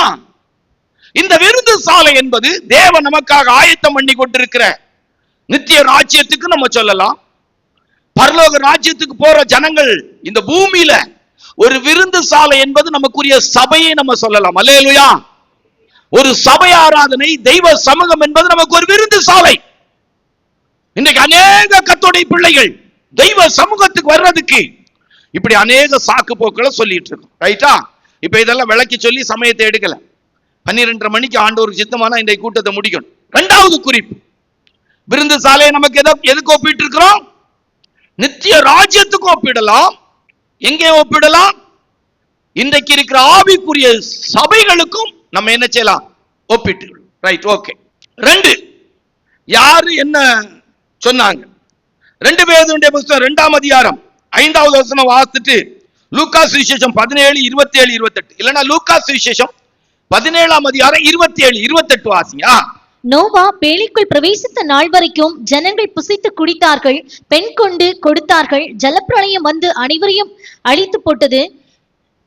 இந்த விருந்து சாலை என்பது தேவன் நமக்காக ஆயத்தம் பண்ணி கொண்டிருக்கிற நித்திய ராஜ்யத்துக்கு நம்ம சொல்லலாம். பரலோக ராஜ்யத்துக்கு போற ஜனங்கள் இந்த பூமியில ஒரு விருந்து சாலை என்பது நமக்குரிய சபையை நம்ம சொல்லலாம். அல்லேலூயா. ஒரு சபை ஆராதனை, தெய்வ சமூகம் என்பது நமக்கு ஒரு விருந்து சாலை. இன்றைக்கு அநேக கர்த்தருடைய பிள்ளைகள் தெய்வ சமூகத்துக்கு வர்றதுக்கு இப்படி அநேக சாக்கு போக்களை சொல்லிட்டு இருக்கோம். ரைட்டா? இப்ப இதெல்லாம் விளக்கி சொல்லி சமயத்தை எடுக்கல. 12:30 மணிக்கு ஆண்டவருக்கு சித்தமான இந்த கூட்டத்தை முடிக்கணும். இரண்டாவது குறிப்பு, விருந்து சாலையை நமக்கு எதுக்கு ஒப்பிட்டு இருக்கிறோம்? நித்திய ராஜ்யத்துக்கு ஒப்பிடலாம். எங்கே ஒப்பிடலாம்? இன்றைக்கு இருக்கிற ஆவிக்குரிய சபைகளுக்கும் நம்ம என்ன செய்யலாம்? ஒப்பிட்டு. Right, okay. 2 யாரு என்ன சொன்னாங்க? 2 பேதுருடைய புத்தகம் 2ஆம் அதிகாரம் 5வது வசனம் வாசித்துட்டு லூக்கா சுவிசேஷம் 17, 27, 28 இல்லனா லூக்கா சுவிசேஷம் 17ஆம் அதிகாரம் 27, 28 வாசிங்க. நோவா பேழைக்குள் பிரவேசித்த நாள் வரைக்கும் ஜனங்கள் புசித்து குடித்தார்கள், பெண் கொண்டு கொடுத்தார்கள். ஜலப்பிரளயம் வந்து அனைவரையும் அழித்து போட்டது.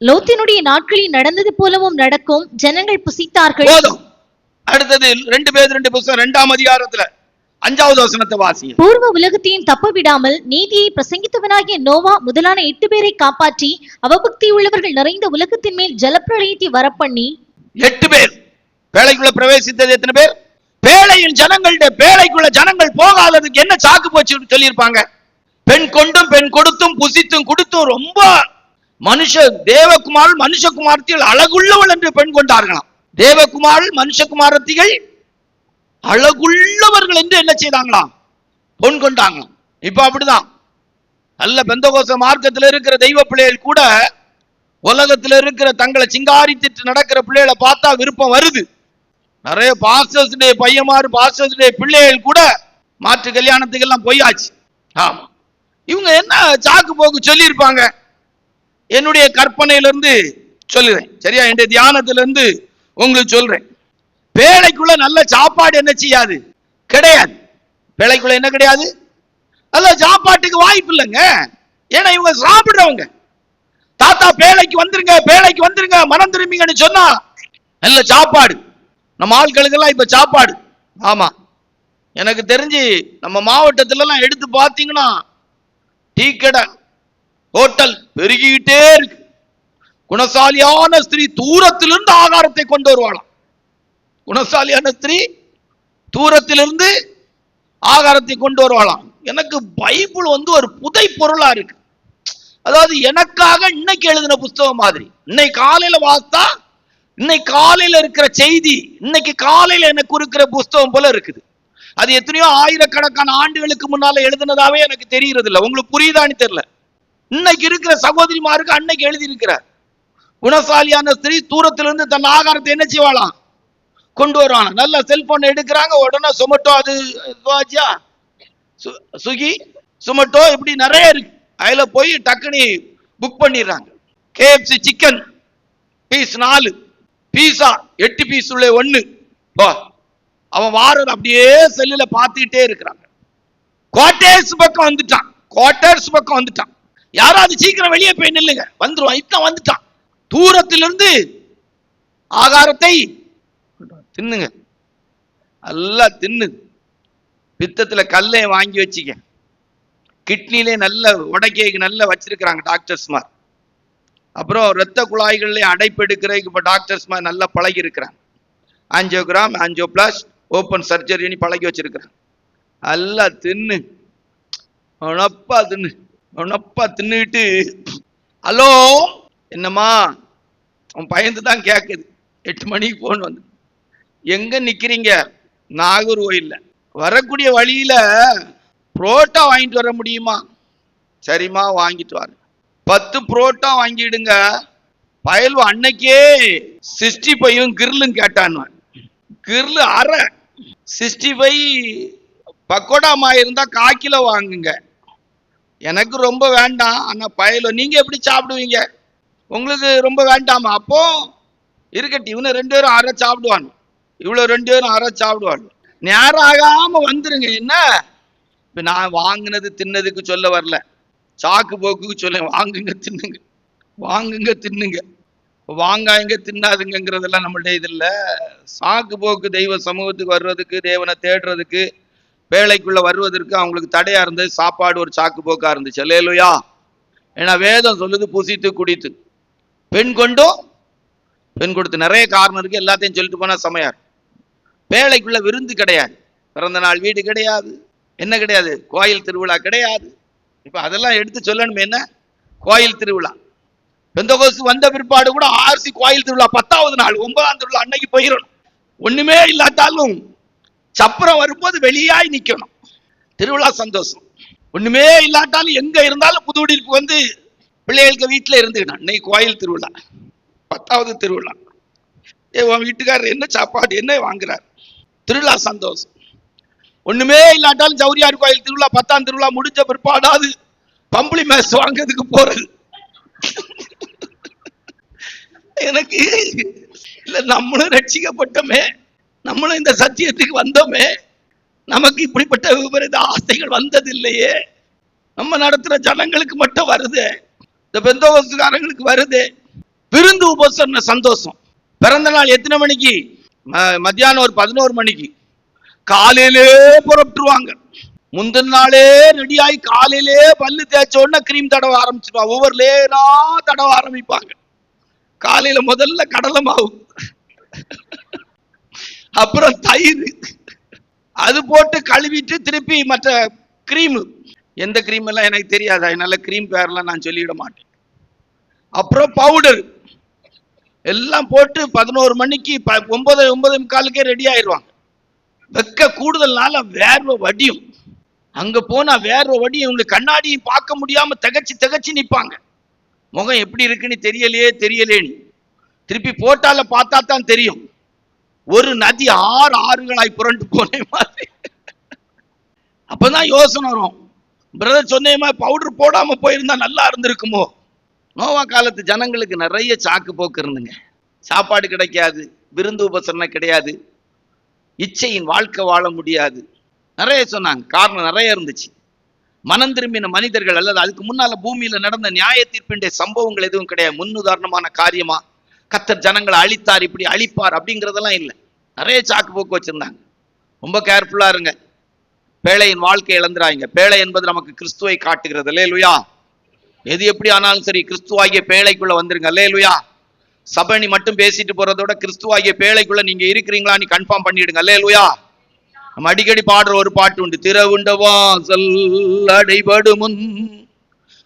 லோத்தினுடைய நாட்களில் நடந்தது போலவும் நடக்கும். ஜனங்கள் புசித்தார்கள். அடுத்தது 2 பேதுரு புத்தகம் 2ஆம் அதிகாரத்துல 5வது வசனத்தை வாசிங்க. பூர்வ உலகத்தையும் தப்ப விடாமல் நீதியை பிரசங்கித்தவனாகிய நோவா முதலான 8 பேரை காப்பாற்றி அவபக்தி உள்ளவர்கள் நிறைந்த உலகத்தின் மேல் ஜலப்பிரளயத்தை வரப்பண்ணி 8 பேர் பேழைக்குள்ள பிரவேசித்தது. எத்தனை பேர்? பேழையின் ஜனங்களுடைய பேழைக்குள்ள ஜனங்கள் போகாததுக்கு என்ன சாக்கு போச்சு சொல்லியிருப்பாங்க? பெண் கொண்டும் பெண் கொடுத்தும் புசித்தும் கொடுத்தும் ரொம்ப தேவகுமார் மனுஷகுமாரத்திகள் அழகுள்ளவள் என்று பெண் கொண்டார்களாம். தேவகுமார் மனுஷகுமாரத்திகள் அழகுள்ளவர்கள் என்று என்ன செய்தாங்களாம்? பொன் கொண்டாங்களாம். இப்ப அப்படிதான் நல்ல பெந்தகோஸ்த மார்க்கத்தில் இருக்கிற தெய்வ பிள்ளைகள் கூட உலகத்தில் இருக்கிற தங்களை சிங்காரித்து நடக்கிற பிள்ளைகளை பார்த்தா விருப்பம் வருது. நிறைய பாஸ்டர்ஸ் பையமாறு பாஸ்டர்ஸ் பிள்ளைகள் கூட மாற்று கல்யாணத்துக்கு எல்லாம் போயாச்சு. ஆமா, இவங்க என்ன சாக்கு போக்கு சொல்லியிருப்பாங்க? என்னுடைய கற்பனையிலிருந்து சொல்லுறேன், சரியா? என்னுடைய தியானத்திலிருந்து உங்களுக்கு சொல்றேன். பேழைக்குள்ள நல்ல சாப்பாடு என்ன செய்யாது? கிடையாது. பேழைக்குள்ள என்ன கிடையாது? நல்ல சாப்பாட்டுக்கு வாய்ப்பு இல்லைங்க. ஏன்னா இவங்க சாப்பிடுறவங்க. தாத்தா பேழைக்கு வந்துருங்க, பேழைக்கு வந்துருங்க, மனம் திரும்பிங்கன்னு சொன்னா நல்ல சாப்பாடு. நம்ம ஆட்களுக்கெல்லாம் இப்ப சாப்பாடு. ஆமா, எனக்கு தெரிஞ்சு நம்ம மாவட்டத்துல எல்லாம் எடுத்து பார்த்தீங்கன்னா டீ கடை, ஹோட்டல் பெருகிட்டே இருக்கு. குணசாலியான ஸ்திரீ தூரத்திலிருந்து ஆகாரத்தை கொண்டு வருவாளாம். குணசாலியான ஸ்திரீ தூரத்திலிருந்து ஆகாரத்தை கொண்டு வருவாளாம். எனக்கு பைபிள் ஒரு புதை பொருளா இருக்கு. அதாவது எனக்காக இன்னைக்கு எழுதின புஸ்தகம் மாதிரி. இன்னைக்கு காலையில வாசித்தா இன்னைக்கு காலையில இருக்கிற செய்தி இன்னைக்கு காலையில எனக்கு இருக்கிற புஸ்தகம் போல இருக்குது. அது எத்தனையோ ஆயிரக்கணக்கான ஆண்டுகளுக்கு முன்னால எழுதினதாவே எனக்கு தெரியறது இல்லை. உங்களுக்கு புரியுதான்னு தெரியல. இன்னைக்கு இருக்கிற சகோதரிமாருக்கு அன்னைக்கு எழுதி இருக்கிறார். குணசாலியான ஸ்திரீ தூரத்திலிருந்து தன் ஆகாரத்தை என்ன செய்வாளாம்? கொண்டு வருவாங்க. நல்ல செல்போன் எடுக்கிறாங்க, உடனே சொமட்டோ, அது சுகி, சொமட்டோ இப்படி நிறைய இருக்கு. அதுல போய் டக்குனி புக் பண்ணிடுறாங்க. KFC சிக்கன் பீஸ் 4, பீஸா 8 பீஸ் உள்ள 1. அவன் வாரது அப்படியே செல்லுல பார்த்துக்கிட்டே இருக்கிறாங்க. குவார்டர்ஸ் பக்கம் வந்துட்டான். யாராவது சீக்கிரம் வெளியே போய் நில்லுங்க, வந்துருவான். இப்ப வந்துட்டான். தூரத்திலிருந்து ஆகாரத்தை தின்னுங்க, நல்லா தின்னு. பித்தத்துல கல்லை வாங்கி வச்சுக்க, கிட்னிலே நல்ல உடைக்கைக்கு நல்லா வச்சிருக்கிறாங்க டாக்டர்ஸ்மார். அப்புறம் இரத்த குழாய்களிலே அடைப்பு எடுக்கிறதுக்கு இப்போ டாக்டர்ஸ்மார் நல்லா பழகி இருக்கிறாங்க. ஆஞ்சியோகிராம், ஆஞ்சியோபிளாஸ்ட், ஓப்பன் சர்ஜரின்னு பழகி வச்சிருக்கிறாங்க. நல்லா தின்னு, உனப்பா தின்னுட்டு, ஹலோ என்னம்மா, அவன் பயந்து தான் கேட்குது. 8 மணிக்கு போன் வந்து, எங்க நிக்கிறீங்க? நாகர்கோயில்ல. வரக்கூடிய வழியில புரோட்டா வாங்கிட்டு வர முடியுமா? சரிம்மா வாங்கிட்டு வர. 10 புரோட்டா வாங்கிடுங்க, பயல்வ அன்னைக்கே 65 கிரில்லும் கேட்டான். கிரில் அரை 65 பக்கோடாமா இருந்தா 1/4 கிலோ வாங்குங்க. எனக்கு ரொம்ப வேண்டாம். ஆனா பயல்வ நீங்க எப்படி சாப்பிடுவீங்க? உங்களுக்கு ரொம்ப வேண்டாமா? அப்போ இருக்கட்டும், இவனை 2 பேரும் அரை சாப்பிடுவான், இவ்வளவு 2 பேரும் அரை சாப்பிடுவான். நேரம் ஆகாம வந்துருங்க. என்ன இப்ப நான் வாங்கினது தின்னதுக்கு சொல்ல வரல, சாக்கு போக்குக்கு சொல்ல. வாங்குங்க தின்னுங்க, வாங்குங்க தின்னுங்க, வாங்காங்க தின்னாதுங்கிறதெல்லாம் நம்மளுடைய இது இல்ல. சாக்கு போக்கு தெய்வ சமூகத்துக்கு வர்றதுக்கு, தேவனை தேடுறதுக்கு, வேலைக்குள்ள வருவதற்கு அவங்களுக்கு தடையா இருந்தது சாப்பாடு ஒரு சாக்கு போக்கா இருந்துச்சு. அல்லேலூயா. ஏன்னா வேதம் சொல்லுது புசித்து குடித்து. பெண் கொண்டும் பெண் கொடுத்து நிறைய காரணம் இருக்கு, எல்லாத்தையும் சொல்லிட்டு போனா சமையார். வேலைக்குள்ள விருந்து கிடையாது, பிறந்த நாள் வீடு கிடையாது, என்ன கிடையாது, கோயில் திருவிழா கிடையாது. இப்ப அதெல்லாம் எடுத்து சொல்லணுமே. என்ன கோயில் திருவிழா? பெந்தகோஸ்து வந்த பிற்பாடு கூட ஆர்சி கோயில் திருவிழா 10வது நாள் 9ஆம் திருவிழா அன்னைக்கு போயிடணும். ஒண்ணுமே இல்லாட்டாலும் சப்பரம் வரும்போது வெளியாய் நிக்கணும். திருவிழா சந்தோஷம். ஒண்ணுமே இல்லாட்டாலும் எங்க இருந்தாலும் புதுடிப்பு வந்து பிள்ளைகளுக்கு வீட்டுல இருந்துக்கணும். இன்னைக்கு கோயில் திருவிழா, 10வது திருவிழா. உன் வீட்டுக்காரர் என்ன சாப்பாடு என்ன வாங்குறார்? திருவிழா சந்தோஷம். ஒண்ணுமே இல்லாட்டாலும் ஜவுரியார் கோயில் திருவிழா 10ஆம் திருவிழா முடிஞ்ச பிற்பாடாது பம்பளி மேஸ் வாங்கிறதுக்கு போறது. எனக்கு இல்ல, நம்மளும் ரட்சிக்கப்பட்டோமே, நம்மளும் இந்த சத்தியத்துக்கு வந்தோமே, நமக்கு இப்படிப்பட்ட விபரீத ஆசைகள் வந்தது இல்லையே. நம்ம நடத்துற ஜனங்களுக்கு மட்டும் வருது, இந்த பெந்தோகோஸ்துக்காரங்களுக்கு வருது. விருந்து உபசரண சந்தோஷம். பிறந்த நாள் எத்தனை மணிக்கு? மத்தியானம் ஒரு 11 மணிக்கு. காலையிலே புறப்பட்டுருவாங்க. முந்தின நாளே ரெடியாகி காலையிலே பல்லு தேய்ச்ச உடனே கிரீம் தடவ ஆரம்பிச்சிருவாங்க. ஒவ்வொரு லேனா தடவ ஆரம்பிப்பாங்க. காலையில முதல்ல கடலை மாவு, அப்புறம் தயிர், அது போட்டு கழுவிட்டு திருப்பி மற்ற கிரீம், எந்த கிரீம் எல்லாம் எனக்கு தெரியாது, அதனால கிரீம் பேர்லாம் நான் சொல்லிவிட மாட்டேன். அப்புறம் பவுடர் எல்லாம் போட்டு 11 மணிக்கு 9:45 ரெடி ஆயிடுவாங்க. வெக்க கூடுதல்னால வேர்வை வடியும். அங்க போனா வேர்வை வடியும். இவங்களுக்கு கண்ணாடியும் பார்க்க முடியாம திகச்சு நிப்பாங்க. முகம் எப்படி இருக்குன்னு தெரியலையே. திருப்பி போட்டால பார்த்தா தான் தெரியும். ஒரு நதி 6 ஆறுகளாய் புரண்டு போன மாதிரி. அப்பதான் யோசனை வரும், பிரதர் சொன்ன மாதிரி பவுடர் போடாம போயிருந்தா நல்லா இருந்திருக்குமோ. நோவா காலத்து ஜனங்களுக்கு நிறைய சாக்கு போக்கு இருந்துங்க. சாப்பாடு கிடைக்காது, விருந்து உபசரணை கிடையாது, இச்சையின் வாழ்க்கை வாழ முடியாது, நிறைய சொன்னாங்க. காரணம் நிறைய இருந்துச்சு. மனம் திரும்பின மனிதர்கள் அல்லது அதுக்கு முன்னால பூமியில நடந்த நியாய தீர்ப்பினுடைய சம்பவங்கள் எதுவும் கிடையாது. முன்னுதாரணமான காரியமா கர்த்தர் ஜனங்களை அழித்தார், இப்படி அழிப்பார் அப்படிங்கிறதெல்லாம் இல்லை. நிறைய சாக்கு போக்கு வச்சிருந்தாங்க. ரொம்ப கேர்ஃபுல்லா இருங்க, பேழையின் வாழ்க்கை இழந்துறாங்க. பேழை என்பது நமக்கு கிறிஸ்துவை காட்டுகிறது. அல்லேலூயா. எது எப்படி ஆனாலும் சரி, கிறிஸ்துவாகிய பேழைக்குள்ள வந்துருங்க. அல்லேலூயா. சபை மட்டும் பேசிட்டு போறதோட கிறிஸ்துவாகிய பேழைக்குள்ள நீங்க இருக்கிறீங்களா நீ கன்ஃபார்ம் பண்ணிடுங்க. அல்லேலூயா. நம்ம அடிக்கடி பாடுற ஒரு பாட்டு உண்டு, திறவுண்ட வாசல் அடைபடு முன்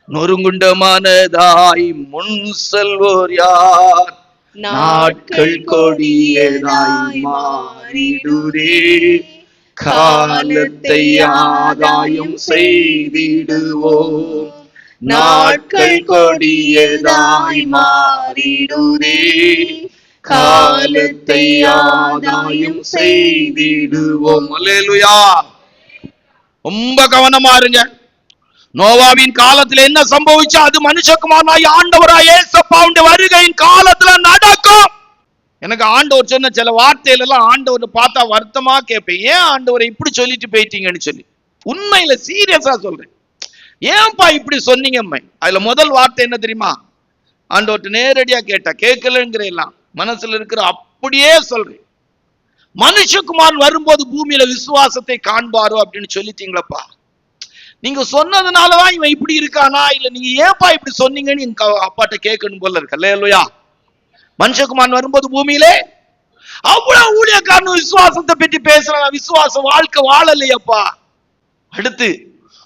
நொறுங்குண்ட மனதாய் முன் செல்வோர் யார், நாட்கள் கொடியதாய் மாறிடுதே, காலத்தை ஆதாயம் செய்திடுவோம், நாட்கள் கொடியதாய் மாறிடுதே, காலத்தை ஆதாயம் செய்திடுவோம். அல்லேலூயா. ரொம்ப கவனமா இருங்க. நோவாவின் காலத்துல என்ன சம்பவிச்சா அது மனுஷகுமாரனாய் ஆண்டவராய் இயேசுவின் வருகையின் காலத்துல நடக்கும். எனக்கு ஆண்டவர் சொன்ன சில வார்த்தையில எல்லாம் ஆண்டவர் பார்த்தா வருத்தமா கேட்பேன், ஏன் ஆண்டவரை இப்படி சொல்லிட்டு போயிட்டீங்கன்னு சொல்லி. உண்மையில சீரியஸா சொல்றேன், ஏன்பா இப்படி சொன்னீங்க? அதுல முதல் வார்த்தை என்ன தெரியுமா? ஆண்டவர்கிட்ட நேரடியா கேட்டா, கேட்கலங்கிற எல்லாம் மனசுல இருக்கிற அப்படியே சொல்றேன், மனுஷகுமாரன் வரும்போது பூமியில விசுவாசத்தை காண்பாரோ அப்படின்னு சொல்லிட்டீங்களப்பா. நீங்க சொன்னதுனாலதான் இவன் இப்படி இருக்கானா, இல்ல நீங்க ஏன்பா இப்படி சொன்னீங்கன்னு எங்க அப்பாட்ட கேட்கணும் போல இருக்கு. அல்லேலூயா. மனுஷகுமாரன் வரும்போது பூமியிலே அவ்வளவு ஊழியக்காரன் விசுவாசத்தை பற்றி பேசுறாங்க, விசுவாச வாழ்க்கை வாழலையப்பா. அடுத்து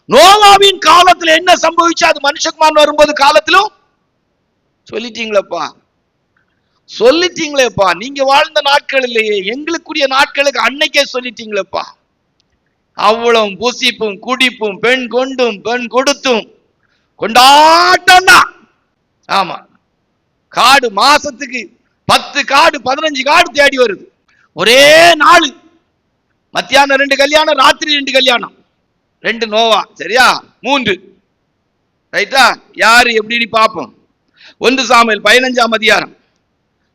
நோவாவின் காலத்துல என்ன சம்பவிச்சு அது மனுஷகுமாரன் வரும்போது காலத்திலும் சொல்லிட்டீங்களேப்பா. நீங்க வாழ்ந்த நாட்கள் இல்லையே, எங்களுக்குரிய நாட்களுக்கு அன்னைக்கே சொல்லிட்டீங்களேப்பா. அவ்வளவு புசிப்பும் குடிப்பும் பெண் கொண்டும் பெண் கொடுத்தும் கொண்டாட்டம் தான். ஆமா, காடு மாசத்துக்கு 10 காடு 15 காடு தேடி வருது. ஒரே நாள் மத்தியானம் 2 கல்யாணம், ராத்திரி 2 கல்யாணம், 2 நோவா, சரியா? 3 ரைட்டா? யாரு எப்படின்னு பார்ப்போம். 1 சாமுவேல் 15ஆம் அதிகாரம்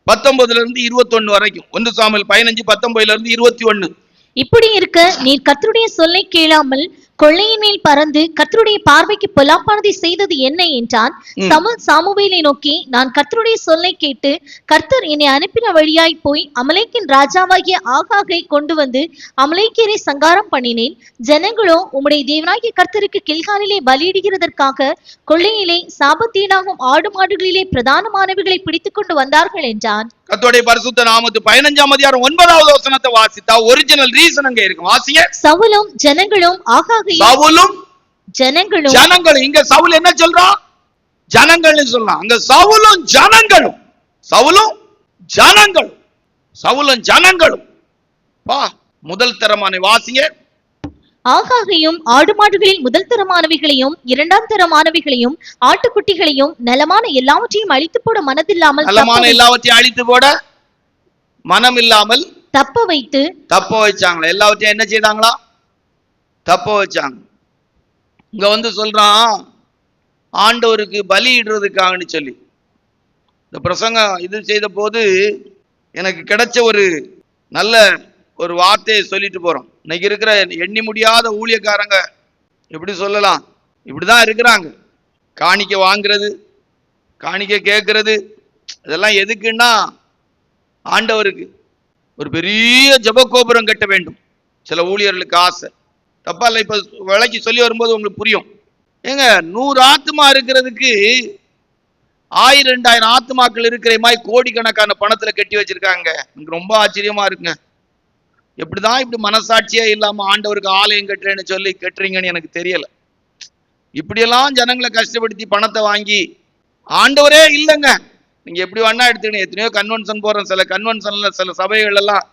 19 இருந்து 21 வரைக்கும். 1 சாமுவேல் 15 19 இருந்து 21. இப்படி இருக்க நீர் கர்த்தருடைய சொல்லை கேளாமல் கொள்ளையின் மேல் பறந்து கர்த்தருடைய பார்வைக்கு பொல்லாப்பானதை செய்தது என்ன என்றான். சவுல் சாமுவேலை நோக்கி, நான் கர்த்தருடைய சொல்லை கேட்டு கர்த்தர் என்னை அனுப்பின வழியாய் போய் அமலேக்கின் ராஜாவாகிய ஆகாகை கொண்டு வந்து அமலேக்கியரை சங்காரம் பண்ணினேன். ஜனங்களோ உம்முடைய தேவனாகிய கர்த்தருக்கு கில்காலிலே பலியிடுகிறதற்காக கொள்ளையிலே சாபத்தீடாகும் ஆடு மாடுகளிலே பிரதானமானவைகளை பிடித்துக் கொண்டு வந்தார்கள் என்றான். கர்த்தருடைய பரிசுத்த நாமத்து 15ஆம் அதிகாரம் 9வது வசனத்தை வாசித்தா ஒரிஜினல் ரீசன் அங்க இருக்கு. வாசிங்க. சவுலும் ஜனங்களும் ஆகாகையும் சவுலும் ஜனங்களும். இங்க சவுல் என்ன சொல்றான்? ஜனங்கள்னு சொல்லலாம். அங்க சவுலும் ஜனங்களும், சவுலும் ஜனங்களும், சவுலும் ஜனங்களும். முதல் தரமான வாசிங்க. ஆகாகையும் ஆடு மாடுகளில் முதல் தரமானவைகளையும் 2ஆம் தரமானவைகளையும் ஆட்டுக்குட்டிகளையும் நலமான எல்லாவற்றையும் அழித்து போட மனதில்லாமல், நலமான எல்லாவற்றையும் அழித்து போட மனம் இல்லாமல் தப்ப வச்சாங்களா? எல்லாவற்றையும் என்ன செய்தாங்களா? தப்ப வச்சாங்க. இங்க வந்து சொல்றான், ஆண்டவருக்கு பலியிடுறதுக்காகன்னு சொல்லி. இந்த பிரசங்கம் இது செய்த போது எனக்கு கிடைச்ச ஒரு நல்ல ஒரு வார்த்தையை சொல்லிட்டு போறோம். இன்னைக்கு இருக்கிற எண்ணி முடியாத ஊழியக்காரங்க எப்படி சொல்லலாம், இப்படிதான் இருக்கிறாங்க. காணிக்கை வாங்குறது, காணிக்கை கேட்கறது, இதெல்லாம் எதுக்குன்னா ஆண்டவருக்கு ஒரு பெரிய ஜபகோபுரம் கட்ட வேண்டும். சில ஊழியர்களுக்கு ஆசை. தப்பா இல்லை, இப்ப விலைக்கு சொல்லி வரும்போது உங்களுக்கு புரியும். ஏங்க 100 ஆத்மா இருக்கிறதுக்கு 1000-2000 ஆத்மாக்கள் இருக்கிற மாதிரி கோடிக்கணக்கான பணத்துல கட்டி வச்சிருக்காங்க. எனக்கு ரொம்ப ஆச்சரியமா இருக்குங்க. எப்படிதான் இப்படி மனசாட்சியே இல்லாம ஆண்டவருக்கு ஆலயம் கட்டுறேன்னு சொல்லி கட்டுறீங்கன்னு எனக்கு தெரியல. இப்படியெல்லாம் ஜனங்களை கஷ்டப்படுத்தி பணத்தை வாங்கி ஆண்டவரே இல்லைங்க. நீங்க எப்படி வேணா எடுத்துக்கணும். எத்தனையோ கன்வென்ஷன் போறோம். சில கன்வென்ஷன்ல சில சபைகள் எல்லாம்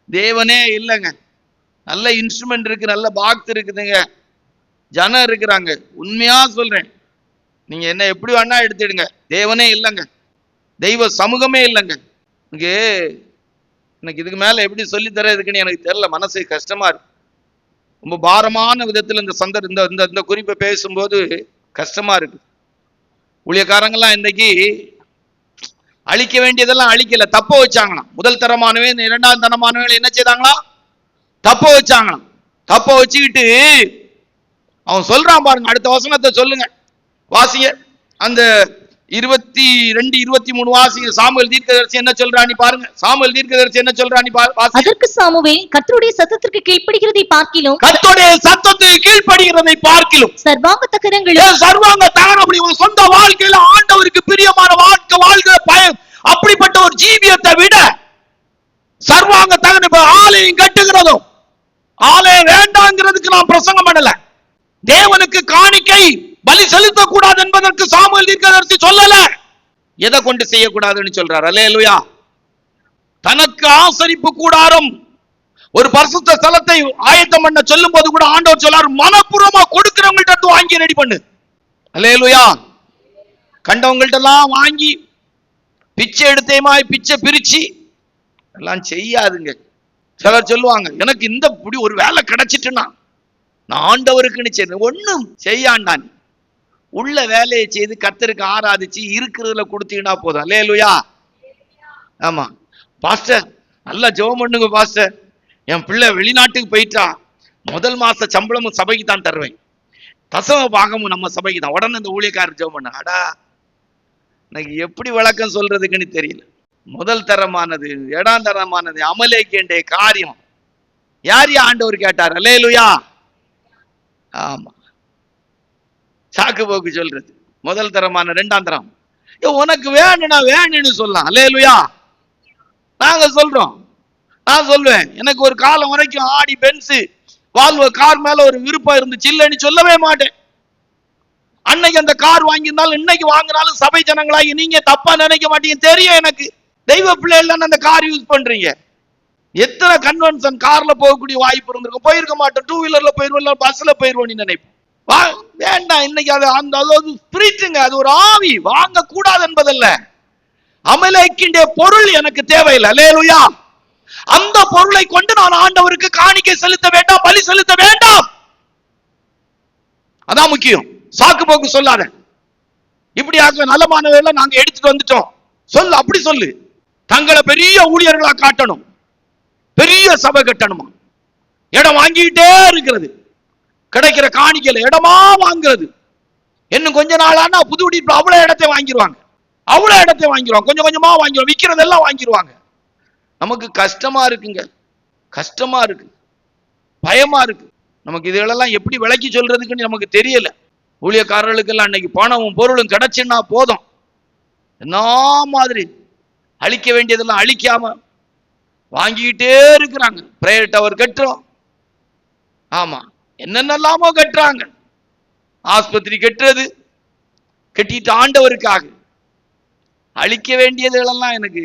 தேவனே இல்லைங்க. நல்ல இன்ஸ்ட்ருமெண்ட் இருக்கு, நல்ல பாக்ஸ் இருக்குதுங்க, ஜனம் இருக்கிறாங்க. உண்மையா சொல்றேன், நீங்க என்ன எப்படி வேணா எடுத்துடுங்க, தேவனே இல்லைங்க, தெய்வ சமூகமே இல்லைங்க. எனக்கு இதுக்கு மேல எப்படி சொல்லி தரதுக்குன்னு எனக்கு தெரியல. மனசு கஷ்டமா இருக்கு. ரொம்ப பாரமான விதத்துல இந்த குறிப்பை பேசும்போது கஷ்டமா இருக்கு. ஊழியக்காரங்கெல்லாம் இன்னைக்கு அழிக்க வேண்டியதெல்லாம் அழிக்கல, தப்ப வச்சாங்களாம். முதல் தரமானவே 2ஆம் தரமானவர்கள் என்ன செய்தாங்களா? தப்ப வச்சாங்களாம். தப்ப வச்சுக்கிட்டு அவன் சொல்றான் பாருங்க. அடுத்த வசனத்தை சொல்லுங்க, வாசிங்க. அந்த 22, 23 வாசிங்க. சாமுவேல் தீர்க்கதரிசி என்ன சொல்றானி பாருங்க. சாமுவேல் தீர்க்கதரிசி என்ன சொல்றானி பாருங்க. அதற்கு சாமுவேல் கர்த்தருடைய சத்தத்திற்கு கீழ்ப்படிகிறதை பார்க்கிலும், கர்த்தருடைய சத்தத்துக்கு கீழ்ப்படிகிறதை பார்க்கிலும், சர்வாங்க தகனங்களும் சர்வாங்க தகனம், அப்படி உன் சொந்த வாழ்க்கையில ஆண்டவருக்கு பிரியமான வாழ்க்கை பயன், அப்படிப்பட்ட ஒரு ஜீவியத்தை விட சர்வாங்க தகனம். இப்ப ஆலயம் கட்டுகிறதும், ஆலயம் வேண்டாங்கிறதுக்கு நான் பிரசங்கம் பண்ணல. தேவனுக்கு காணிக்கை பலி செலுத்தக்கூடாது என்பதற்கு சாமுவேல் தீர்க்கதரிசி சொல்லல. எதை கொண்டு செய்யக்கூடாதுன்னு சொல்றார். அல்லேலூயா. தனக்கு ஆசரிப்பு கூடாரம், ஒரு பரிசுத்த ஸ்தலத்தை ஆயத்தம் பண்ண சொல்லும் போது கூட ஆண்டவர் சொல்லார், மனப்பூர்வமா கொடுக்கிறவங்கள்ட்ட வாங்கி ரெடி பண்ணு. அல்லேலூயா. கண்டவங்கள்ட்ட எல்லாம் வாங்கி பிச்சை எடுத்தேமாய் பிச்சை பிரிச்சு எல்லாம் செய்யாதுங்க. சிலர் சொல்லுவாங்க, எனக்கு இந்த இப்படி ஒரு வேலை கிடைச்சிட்டுன்னா நான் ஆண்டவருக்குன்னு சரி ஒண்ணும் செய்யாண்டான். உள்ள வேலையை செய்து கர்த்தருக்கு ஆராதிச்சு இருக்கிறதுல கொடுத்தீங்கன்னா போதும். அல்லேலூயா. ஆமா பாஸ்டர், நல்லா ஜெபம் பண்ணுங்க பாஸ்டர், என் பிள்ளை வெளிநாட்டுக்கு போயிட்டா முதல் மாச சம்பளமும் சபைக்கு தான் தருவேன், தசம பாகமும் நம்ம சபைக்கு தான். உடனே இந்த ஊழியக்காரர் ஜெபம் பண்ண. அடா, எனக்கு எப்படி விளக்கம் சொல்றதுக்குன்னு தெரியல. முதல் தரமானது 2ஆம் தரமானது அமலேக்கிய காரியம் யார் ஆண்டவர் கேட்டார். அல்லேலூயா. ஆமா, சாக்கு போக்கு சொல்றது. முதல் தரமான 2ஆம் தரம் உனக்கு வேணும்னா வேணும்னு சொல்லலாம். அல்லேலூயா. நாங்க சொல்றோம், நான் சொல்வேன், எனக்கு ஒரு காலம் வரைக்கும் ஆடி பென்ஸ் வால்வோ கார் மேல ஒரு விருப்பம் இருந்துச்சு, இல்லைன்னு சொல்லவே மாட்டேன். அன்னைக்கு அந்த கார் வாங்கியிருந்தாலும் இன்னைக்கு வாங்கினாலும் சபை ஜனங்களாகி நீங்க தப்பா நினைக்க மாட்டீங்க, தெரியும் எனக்கு. தெய்வ பிள்ளை இல்லைன்னு அந்த கார் யூஸ் பண்றீங்க. எத்தனை கன்வென்ஷன் கார்ல போகக்கூடிய வாய்ப்பு இருந்திருக்கும், போயிருக்க மாட்டோம். 2 வீலர்ல போயிருவோம், பஸ்ல போயிருவோம் நினைப்போம். வேண்டாம். இன்னைக்கு அது அந்த ஸ்பிரிட்டுங்க, அது ஒரு ஆவி, வாங்க கூடாது என்பதல்ல. அமலேக்கினுடைய பொருள் எனக்கு தேவையில்லை. அல்லேலூயா. அந்த பொருளை கொண்டு நான் ஆண்டவருக்கு காணிக்கை செலுத்த வேண்டாம், பலி செலுத்த வேண்டாம். அதான் முக்கியம். சாக்கு போக்கு சொல்லாத. இப்படியாக நலமானவர்களை நாங்க எடுத்துட்டு வந்துட்டோம் சொல்லு, அப்படி சொல்லு. தங்களை பெரிய ஊழியர்களா காட்டணும், பெரிய சபை கட்டணுமா, இடம் வாங்கிட்டே இருக்கிறது, கிடைக்கிற காணிக்கையில இடமா வாங்குறது. இன்னும் கொஞ்ச நாளானா புது உடிப்பு அவ்வளவு இடத்தை வாங்கிடுவாங்க, கொஞ்சம் கொஞ்சமா வாங்கிடுவாங்க, விற்கிறதெல்லாம் வாங்கிடுவாங்க. நமக்கு கஷ்டமா இருக்குங்க, கஷ்டமா இருக்கு, பயமா இருக்கு. நமக்கு இதெல்லாம் எப்படி விளக்கி சொல்றதுக்குன்னு நமக்கு தெரியல. ஊழியக்காரர்களுக்கெல்லாம் அன்னைக்கு பணமும் பொருளும் கிடைச்சுன்னா போதும், என்ன மாதிரி அழிக்க வேண்டியதெல்லாம் அழிக்காம வாங்கிட்டே இருக்கிறாங்க. பிரேயர் டவர் கட்டுறோம், ஆமா, என்னென்னலாமோ கட்டுறாங்க. ஆஸ்பத்திரி கட்டுறது, கட்டிட்டு ஆண்டவருக்காக அழிக்க வேண்டியதுகளெல்லாம் எனக்கு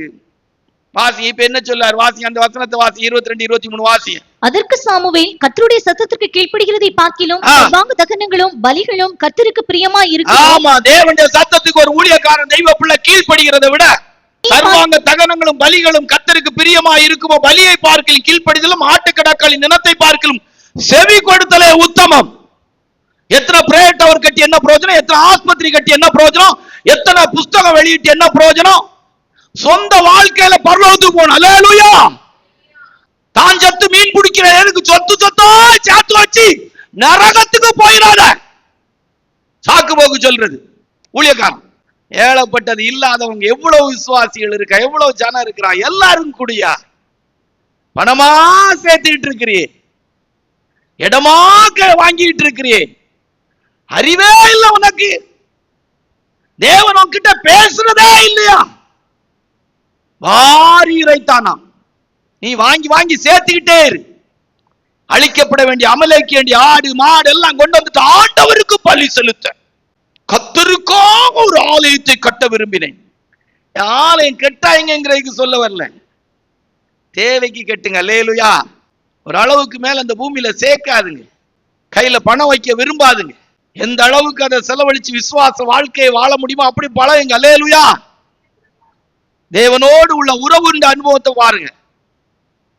வாசி. இப்ப என்ன சொல்லார்? வாசி, அந்த வசனத்தை வாசி, 22, 23 வாசி. அதற்கு சாமுவேல், கர்த்தருடைய சத்தத்திற்கு கீழ்ப்படிகிறதை பார்க்கிலும் சர்வாங்க தகனங்களும் பலிகளும் கர்த்தருக்கு பிரியமா இருக்கும். ஆமா, தேவனுடைய சத்தத்துக்கு ஒரு ஊழியக்காரன் தெய்வ பிள்ளை கீழ்ப்படுகிறதை விட சர்வாங்க தகனங்களும் பலிகளும் கர்த்தருக்கு பிரியமா இருக்குமோ, பலியை பார்க்கலும் கீழ்ப்படிதலும் ஆட்டுக்கடாக்களின் நினத்தை பார்க்கலும் செவி கொடுத்தலே உத்தமம். எத்தனை பிரேயர் டவர் கட்டி என்ன பிரயோஜனம்? எத்தனை ஆஸ்பத்திரி கட்டி என்ன பிரயோஜனம்? எத்தனை புஸ்தகம் வெளியிட்டு என்ன பிரயோஜனம்? சொந்த வாழ்க்கையில பரலோகத்துக்கு போகணும். அல்லேலூயா. தான் சத்து மீன் பிடிக்கிற எனக்கு சொத்து சொத்தா சேர்த்து வச்சு நரகத்துக்கு போயிடாத. சாக்கு போக்கு சொல்றது ஊழியக்காரன். ஏழப்பட்டது இல்லாதவங்க எவ்வளவு விசுவாசிகள் இருக்கா, எவ்வளவு ஜனம் இருக்கிறா, எல்லாரும் கூடியா பணமா சேர்த்துக்கிட்டு இருக்கிறியே, இடமா வாங்கிட்டு இருக்கிறியே, அறிவே இல்லை உனக்கு, தேவன் உன்கிட்ட பேசுறதே இல்லையா? வாரி இறைத்தானா, நீ வாங்கி வாங்கி சேர்த்துக்கிட்டே இரு. அழிக்கப்பட வேண்டிய அமலேக்க வேண்டிய ஆடு மாடு எல்லாம் கொண்டு வந்துட்டு ஆண்டவருக்கு பலி செலுத்த, கர்த்தருக்காக ஒரு ஆலயத்தை கட்ட விரும்பினேன். ஆலயம் கட்டாயங்கிறதுக்கு சொல்ல வரல, தேவைக்கு கட்டுங்க. அல்லேலூயா. ஒரு அளவுக்கு மேல அந்த பூமியில சேர்க்காதுங்க, கையில பணம் வைக்க விரும்பாதுங்க. எந்த அளவுக்கு அதை செலவழிச்சு விசுவாச வாழ்க்கையை வாழ முடியுமோ அப்படி பழகுங்க. அல்லேலூயா. தேவனோடு உள்ள உறவுன்ற அனுபவத்தை பாருங்க.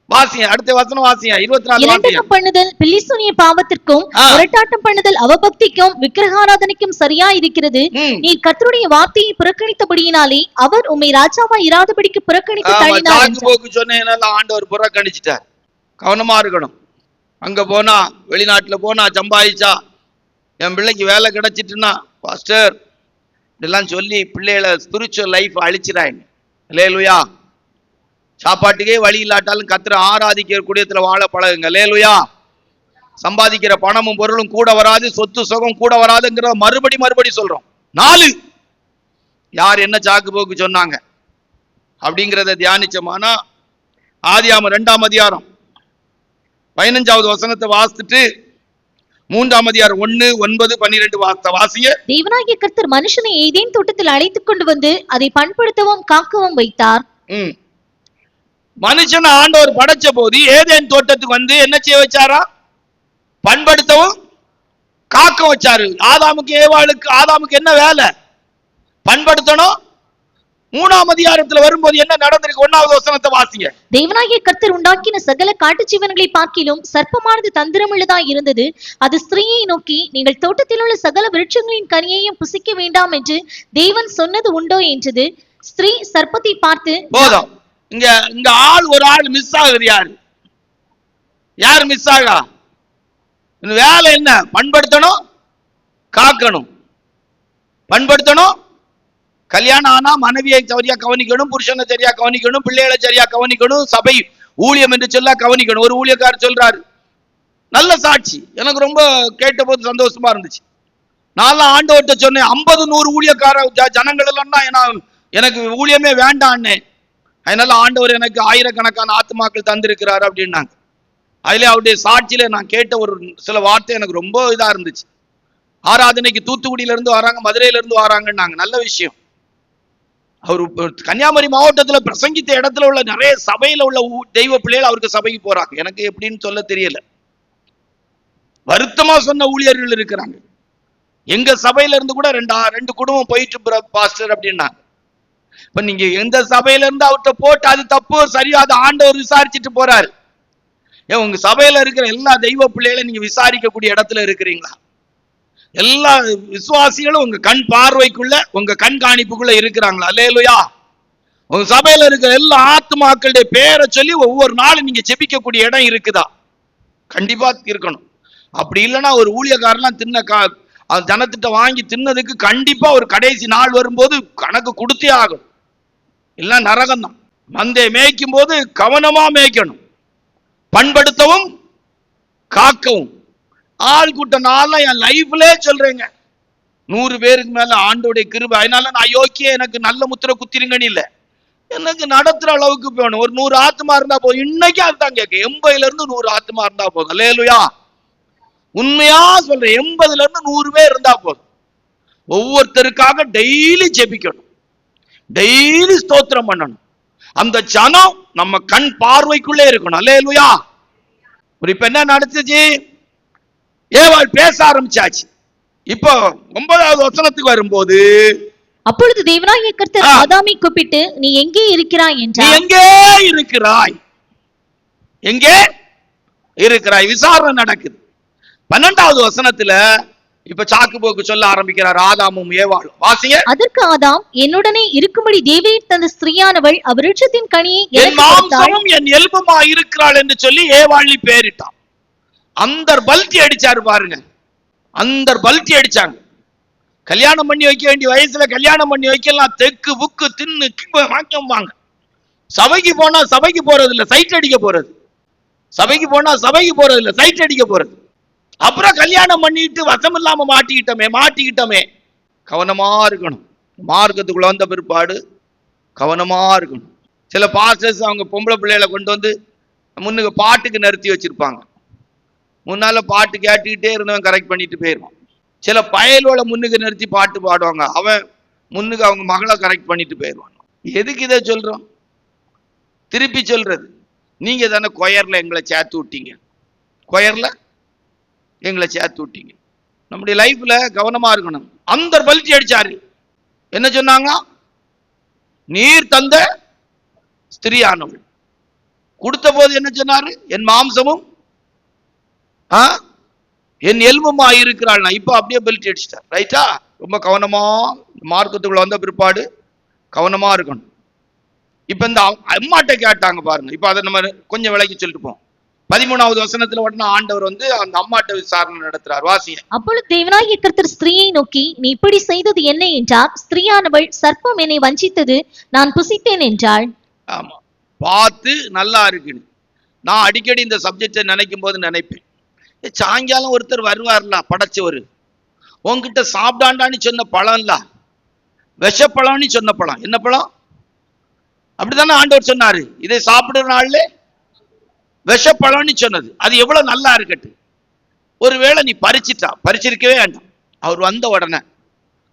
வாசிங்க, அடுத்த வசனம் வாசிங்க, 24. பண்ணுதல் பில்லிசூனிய பாவத்திற்கும் முரட்டாட்டம் பண்ணுதல் அவபக்திக்கும் விக்கிரகாராதனைக்கும் சரியா இருக்கிறது. நீ கர்த்தருடைய வார்த்தையை புறக்கணித்தபடியினாலே அவர் உம்மை ராஜாவா இராதபடிக்கு புறக்கணித்து தள்ளினார். சாக்கு போக்கு சொன்னேனால ஆண்டவர் புறக்கணிச்சிட்டார். கவனமா இருக்கணும். அங்க போனா, வெளிநாட்டுல போனா, சம்பாதிச்சா, என் பிள்ளைக்கு வேலை கிடைச்சிட்டுன்னா பாஸ்டர் இதெல்லாம் சொல்லி பிள்ளைகளை ஸ்பிரிச்சுவல் லைஃப் அழிச்சிடாங்க. அல்லேலூயா. சாப்பாட்டுக்கே வழி இல்லாட்டாலும் கர்த்தரை ஆராதிக்கிற கூடியத்துல வாழ பழகுங்க. அல்லேலூயா. சம்பாதிக்கிற பணமும் பொருளும் கூட வராது, சொத்து சுகம் கூட வராதுங்கிற மறுபடி சொல்றோம். 4 யார் என்ன சாக்கு போக்கு சொன்னாங்க அப்படிங்கிறத தியானிச்சோம்னா, ஆதியாகமம் 2ஆம் அதிகாரம் 15வது வசனத்தை வாசித்துட்டு 3ஆம் அதிகாரம் 1, 9, 12 வாசிய. தேவனாகிய கர்த்தர் மனுஷனை ஏதேன் தோட்டத்தில் அழைத்துக் கொண்டு வந்து அதை பண்படுத்தவும் காக்கவும் வைத்தார். மனுஷனை ஆண்டவர் படைச்ச போது ஏதேன் தோட்டத்துக்கு வந்து என்ன செய்ய வச்சாரா? பண்படுத்தவும் காக்க வச்சாரு. ஆதாமுக்கு என்ன வேலை? பண்படுத்தணும். 3ஆம் அதிகாரத்துல வரும்போது என்ன நடந்திருக்கு? 1வது வசனத்தை வாசிங்க. தேவனாகிய கர்த்தர் உண்டாக்கின சகல காட்டு ஜீவன்களை பார்க்கிலும் சர்ப்பமானது தந்திரமுள்ளதாய் இருந்தது. அது ஸ்திரீயை நோக்கி, நீங்கள் தோட்டத்தில் உள்ள சகல விருட்சங்களின் கனியையும் புசிக்க வேண்டாம் என்று தேவன் சொன்னது உண்டோ என்றது. ஸ்திரீ சர்ப்பத்தை பார்த்து, போதும், இங்க ஒரு ஆள் மிஸ் ஆகுது. யார் மிஸ் ஆகா? வேலை என்ன? பண்படுத்தணும், காக்கணும். பண்படுத்தணும். கல்யாணம் ஆனா மனைவியை சரியா கவனிக்கணும், புருஷனை சரியா கவனிக்கணும், பிள்ளைகளை சரியா கவனிக்கணும், சபை ஊழியம் என்று சொல்ல கவனிக்கணும். ஒரு ஊழியக்காரர் சொல்றாரு, நல்ல சாட்சி, எனக்கு ரொம்ப கேட்ட போது சந்தோஷமா இருந்துச்சு. நான் ஆண்டவர்கிட்ட சொன்னேன், 50-100 ஊழியக்கார ஜனங்கள் எல்லாம் எனக்கு ஊழியமே வேண்டான்னு, அதனால ஆண்டவர் எனக்கு ஆயிரக்கணக்கான ஆத்மாக்கள் தந்திருக்கிறாரு அப்படின்னாங்க. அதுல அவருடைய சாட்சியில நான் கேட்ட ஒரு சில வார்த்தை எனக்கு ரொம்ப இதா இருந்துச்சு. ஆராதனைக்கு தூத்துக்குடியில இருந்து வராங்க, மதுரையில இருந்து வராங்கன்னாங்க. நல்ல விஷயம். அவர் கன்னியாகுமரி மாவட்டத்துல பிரசங்கித்த இடத்துல உள்ள நிறைய சபையில உள்ள தெய்வ பிள்ளைகள் அவருக்கு சபைக்கு போறாங்க. எனக்கு எப்படின்னு சொல்ல தெரியல. வருத்தமா சொன்ன ஊழியர்கள் இருக்கிறாங்க. எங்க சபையில இருந்து கூட 2 குடும்பம் போயிட்டு பாஸ்டர் அப்படின்னாங்க. இப்ப நீங்க எந்த சபையில இருந்து அவர்கிட்ட போட்டு அது தப்பு சரியா அது ஆண்டவர் விசாரிச்சுட்டு போறாரு. ஏன் உங்க சபையில இருக்கிற எல்லா தெய்வ பிள்ளைகளை நீங்க விசாரிக்கக்கூடிய இடத்துல இருக்கிறீங்களா? எல்லா விசுவாசிகளும் உங்க கண் பார்வைக்குள்ள உங்க கண்காணிப்புக்குள்ள இருக்கிறாங்களா? அல்லேலூயா. உங்க சபையில இருக்கிற எல்லா ஆத்துமாக்களுடைய பேரை சொல்லி ஒவ்வொரு நாளும் நீங்க ஜெபிக்கக்கூடிய இடம் இருக்குதா? கண்டிப்பா இருக்கணும். அப்படி இல்லைன்னா ஒரு ஊழியக்காரெல்லாம் ஜனத்திட்ட வாங்கி தின்னதுக்கு கண்டிப்பா ஒரு கடைசி நாள் வரும்போது கணக்கு கொடுத்தே ஆகும். இல்ல நரகம் தான். மந்தை மேய்க்கும் போது கவனமா மேய்க்கணும், பண்படுத்தவும் காக்கவும். ஆள் கூட்டம் நான்லாம் என் லைஃப்ல சொல்றேங்க, 100 பேருக்கு மேல ஆண்டோடைய கிருபை. அதனால நான் யோக்கிய எனக்கு நல்ல முத்திரை குத்திருங்கன்னு இல்லை, எனக்கு நடத்துற அளவுக்கு போகணும். ஒரு 100 ஆத்மா இருந்தா போதும். இன்னைக்கு அதுதான் கேட்க, 80ல இருந்து 100 ஆத்மா இருந்தா போதும். அல்லேலூயா. உண்மையா சொல்றேன், 80ல இருந்து 100 பேர் இருந்தா போதும். ஒவ்வொருத்தருக்காக டெய்லி ஜெபிக்கணும், டெய்லி ஸ்தோத்திரம் பண்ணணும். அந்த ஜனம் நம்ம கண் பார்வைக்குள்ளே இருக்கணும். அல்லேலூயா. இப்ப என்ன நடந்துச்சு? ஏவாள் பேச ஆரம்பிச்சாச்சு. இப்போ 9வது வசனத்துக்கு வரும்போது, அப்பொழுது தேவனாகிய கர்த்தர் ஆதாமை கூப்பிட்டு, நீ எங்கே இருக்கிறாய் என்றார். எங்கே இருக்கிறாய்? எங்கே இருக்கிறாய்? விசாரணை நடக்குது. 12வது வசனத்துல இப்ப சாக்கு போக்கு சொல்ல ஆரம்பிக்கிறார் ஆதாமும் ஏவாளும். வாசிங்க. அதற்கு ஆதாம், என்னுடனே இருக்கும்படி தேவரீர் தந்த ஸ்திரீயானவள் அவ்விருட்சத்தின் கனியை என் மாம்சமும் என் எலும்புமா இருக்கிறாள் என்று சொல்லி ஏவாளி பேரிட்டான். அந்தர் பல்டி அடிச்சாரு பாருங்க, அந்தர் பல்டி அடிச்சாங்க. கல்யாணம் பண்ணி வைக்க வேண்டிய வயசுல கல்யாணம் பண்ணி வைக்கலாம், தெக்கு புக்கு தின்னு வாங்க. சபைக்கு போனா சபைக்கு போறது இல்ல, சைட் அடிக்க போறது. சபைக்கு போனா சபைக்கு போறது இல்ல, சைட் அடிக்க போறது. அப்புறம் கல்யாணம் பண்ணிட்டு வசம் இல்லாம மாட்டிக்கிட்டோமே. கவனமா இருக்கணும். மார்க்கத்துக்குள்ள வந்த பிற்பாடு கவனமா இருக்கணும். சில பாஸ்டர்ஸ் அவங்க பொம்பளை பிள்ளைகளை கொண்டு வந்து முன்னுக்கு பாட்டுக்கு நிறுத்தி வச்சிருப்பாங்க. முன்னால பாட்டு கேட்டுக்கிட்டே இருந்தவன் கரெக்ட் பண்ணிட்டு போயிடுவான். சில பயலோட முன்னுக்கு நிறுத்தி பாட்டு பாடுவாங்க, அவன் முன்னுக்கு அவங்க மகளை கரெக்ட் பண்ணிட்டு போயிடுவான். எதுக்கு இதை சொல்றோம்? திருப்பி சொல்றது, நீங்க தானே கொயர்ல எங்களை சேர்த்து விட்டீங்க, கொயர்ல எங்களை சேர்த்து விட்டீங்க. நம்முடைய லைஃப்ல கவனமா இருக்கணும். அந்த பல்ட்டி அடிச்சாரு. என்ன சொன்னாங்க? நீர் தந்த ஸ்திரியானவள். கொடுத்த போது என்ன சொன்னாரு? என் மாம்சமும் என் எலும்புமா இருக்கிறாள். இப்ப அப்படியே பெல்ட் அடிச்சிட்டார். ரைட்டா? ரொம்ப கவனமா மார்க்கத்துக்குள்ள வந்த பிற்பாடு கவனமா இருக்கணும். இப்ப இந்த அம்மாட்ட கேட்டாங்க பாருங்க. இப்ப அதை நம்ம கொஞ்சம் விலைக்கு சொல்லிட்டு போவோம். 13வது வசனத்துல உடனே ஆண்டவர் வந்து அந்த அம்மாட்ட விசாரணை நடத்துறார். வாசிங்க. அப்பொழுது தேவனாகிய கர்த்தர் ஸ்திரீயை நோக்கி, நீ இப்படி செய்தது என்ன என்றார். ஸ்திரீயானவள், சர்ப்பம் என்னை வஞ்சித்தது, நான் புசித்தேன் என்றாள். ஆமா, பார்த்து நல்லா இருக்குன்னு நான் அடிக்கடி இந்த சப்ஜெக்டை நினைக்கும் போது நினைப்பேன், சாயங்காலம் ஒருத்தர் வருவார்ல படைச்சவர், உங்ககிட்ட சாப்பிடாண்டான்னு சொன்ன பழம்ல, விஷப்பழம்னு சொன்ன பழம். என்ன பழம்? அப்படித்தானே ஆண்டவர் சொன்னாரு, இதை சாப்பிடுற நாள்ல விஷப்பழம்னு சொன்னது. அது எவ்வளவு நல்லா இருக்கட்டும். ஒருவேளை நீ பறிச்சிருக்கவே வேண்டாம். அவர் வந்த உடனே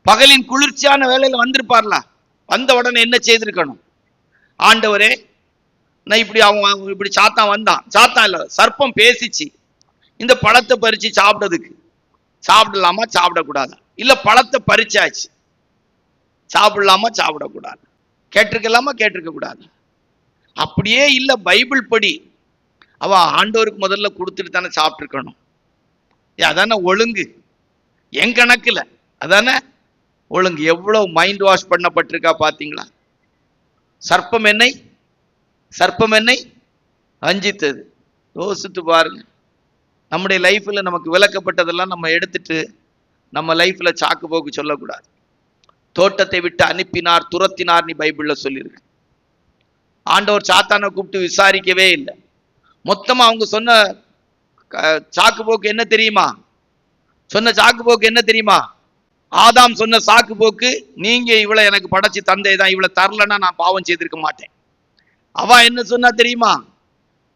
பகலின் குளிர்ச்சியான வேலையில வந்திருப்பார்ல, வந்த உடனே என்ன செய்திருக்கணும்? ஆண்டவரே, நான் இப்படி சாத்தான் வந்தான், சாத்தான் இல்ல சர்ப்பம் பேசிச்சு, இந்த பழத்தை பறிச்சு சாப்பிட்டதுக்கு சாப்பிடலாமா சாப்பிடக்கூடாது? இல்ல பழத்தை பறிச்சாச்சு, சாப்பிடலாமா சாப்பிடக்கூடாது? கேட்டிருக்கலாமா கேட்டிருக்க கூடாது? அப்படியே இல்ல பைபிள் படி அவ ஆண்டவருக்கு முதல்ல கொடுத்துட்டு தானே சாப்பிட்டுருக்கணும். அதானே ஒழுங்கு, என் கணக்குல அதானே ஒழுங்கு. எவ்வளவு மைண்ட் வாஷ் பண்ணப்பட்டிருக்கா பாத்தீங்களா? சர்ப்பம் என்னை வஞ்சித்தது. யோசித்து பாருங்க. நம்முடைய லைஃப்ல நமக்கு விளக்கப்பட்டதெல்லாம் நம்ம எடுத்துட்டு நம்ம லைஃப்ல சாக்கு போக்கு சொல்லக்கூடாது. தோட்டத்தை விட்டு அனுப்பினார், துரத்தினார், நீ பைபிள்ல சொல்லியிருக்கு. ஆண்டவர் சாத்தானை கூப்பிட்டு விசாரிக்கவே இல்லை. மொத்தமா அவங்க சொன்ன சாக்கு போக்கு என்ன தெரியுமா? ஆதாம் சொன்ன சாக்கு போக்கு, நீங்க இவளை எனக்கு படைச்சு தந்தை தான், இவளை தரலன்னா நான் பாவம் செய்திருக்க மாட்டேன். அவ என்ன சொன்னா தெரியுமா?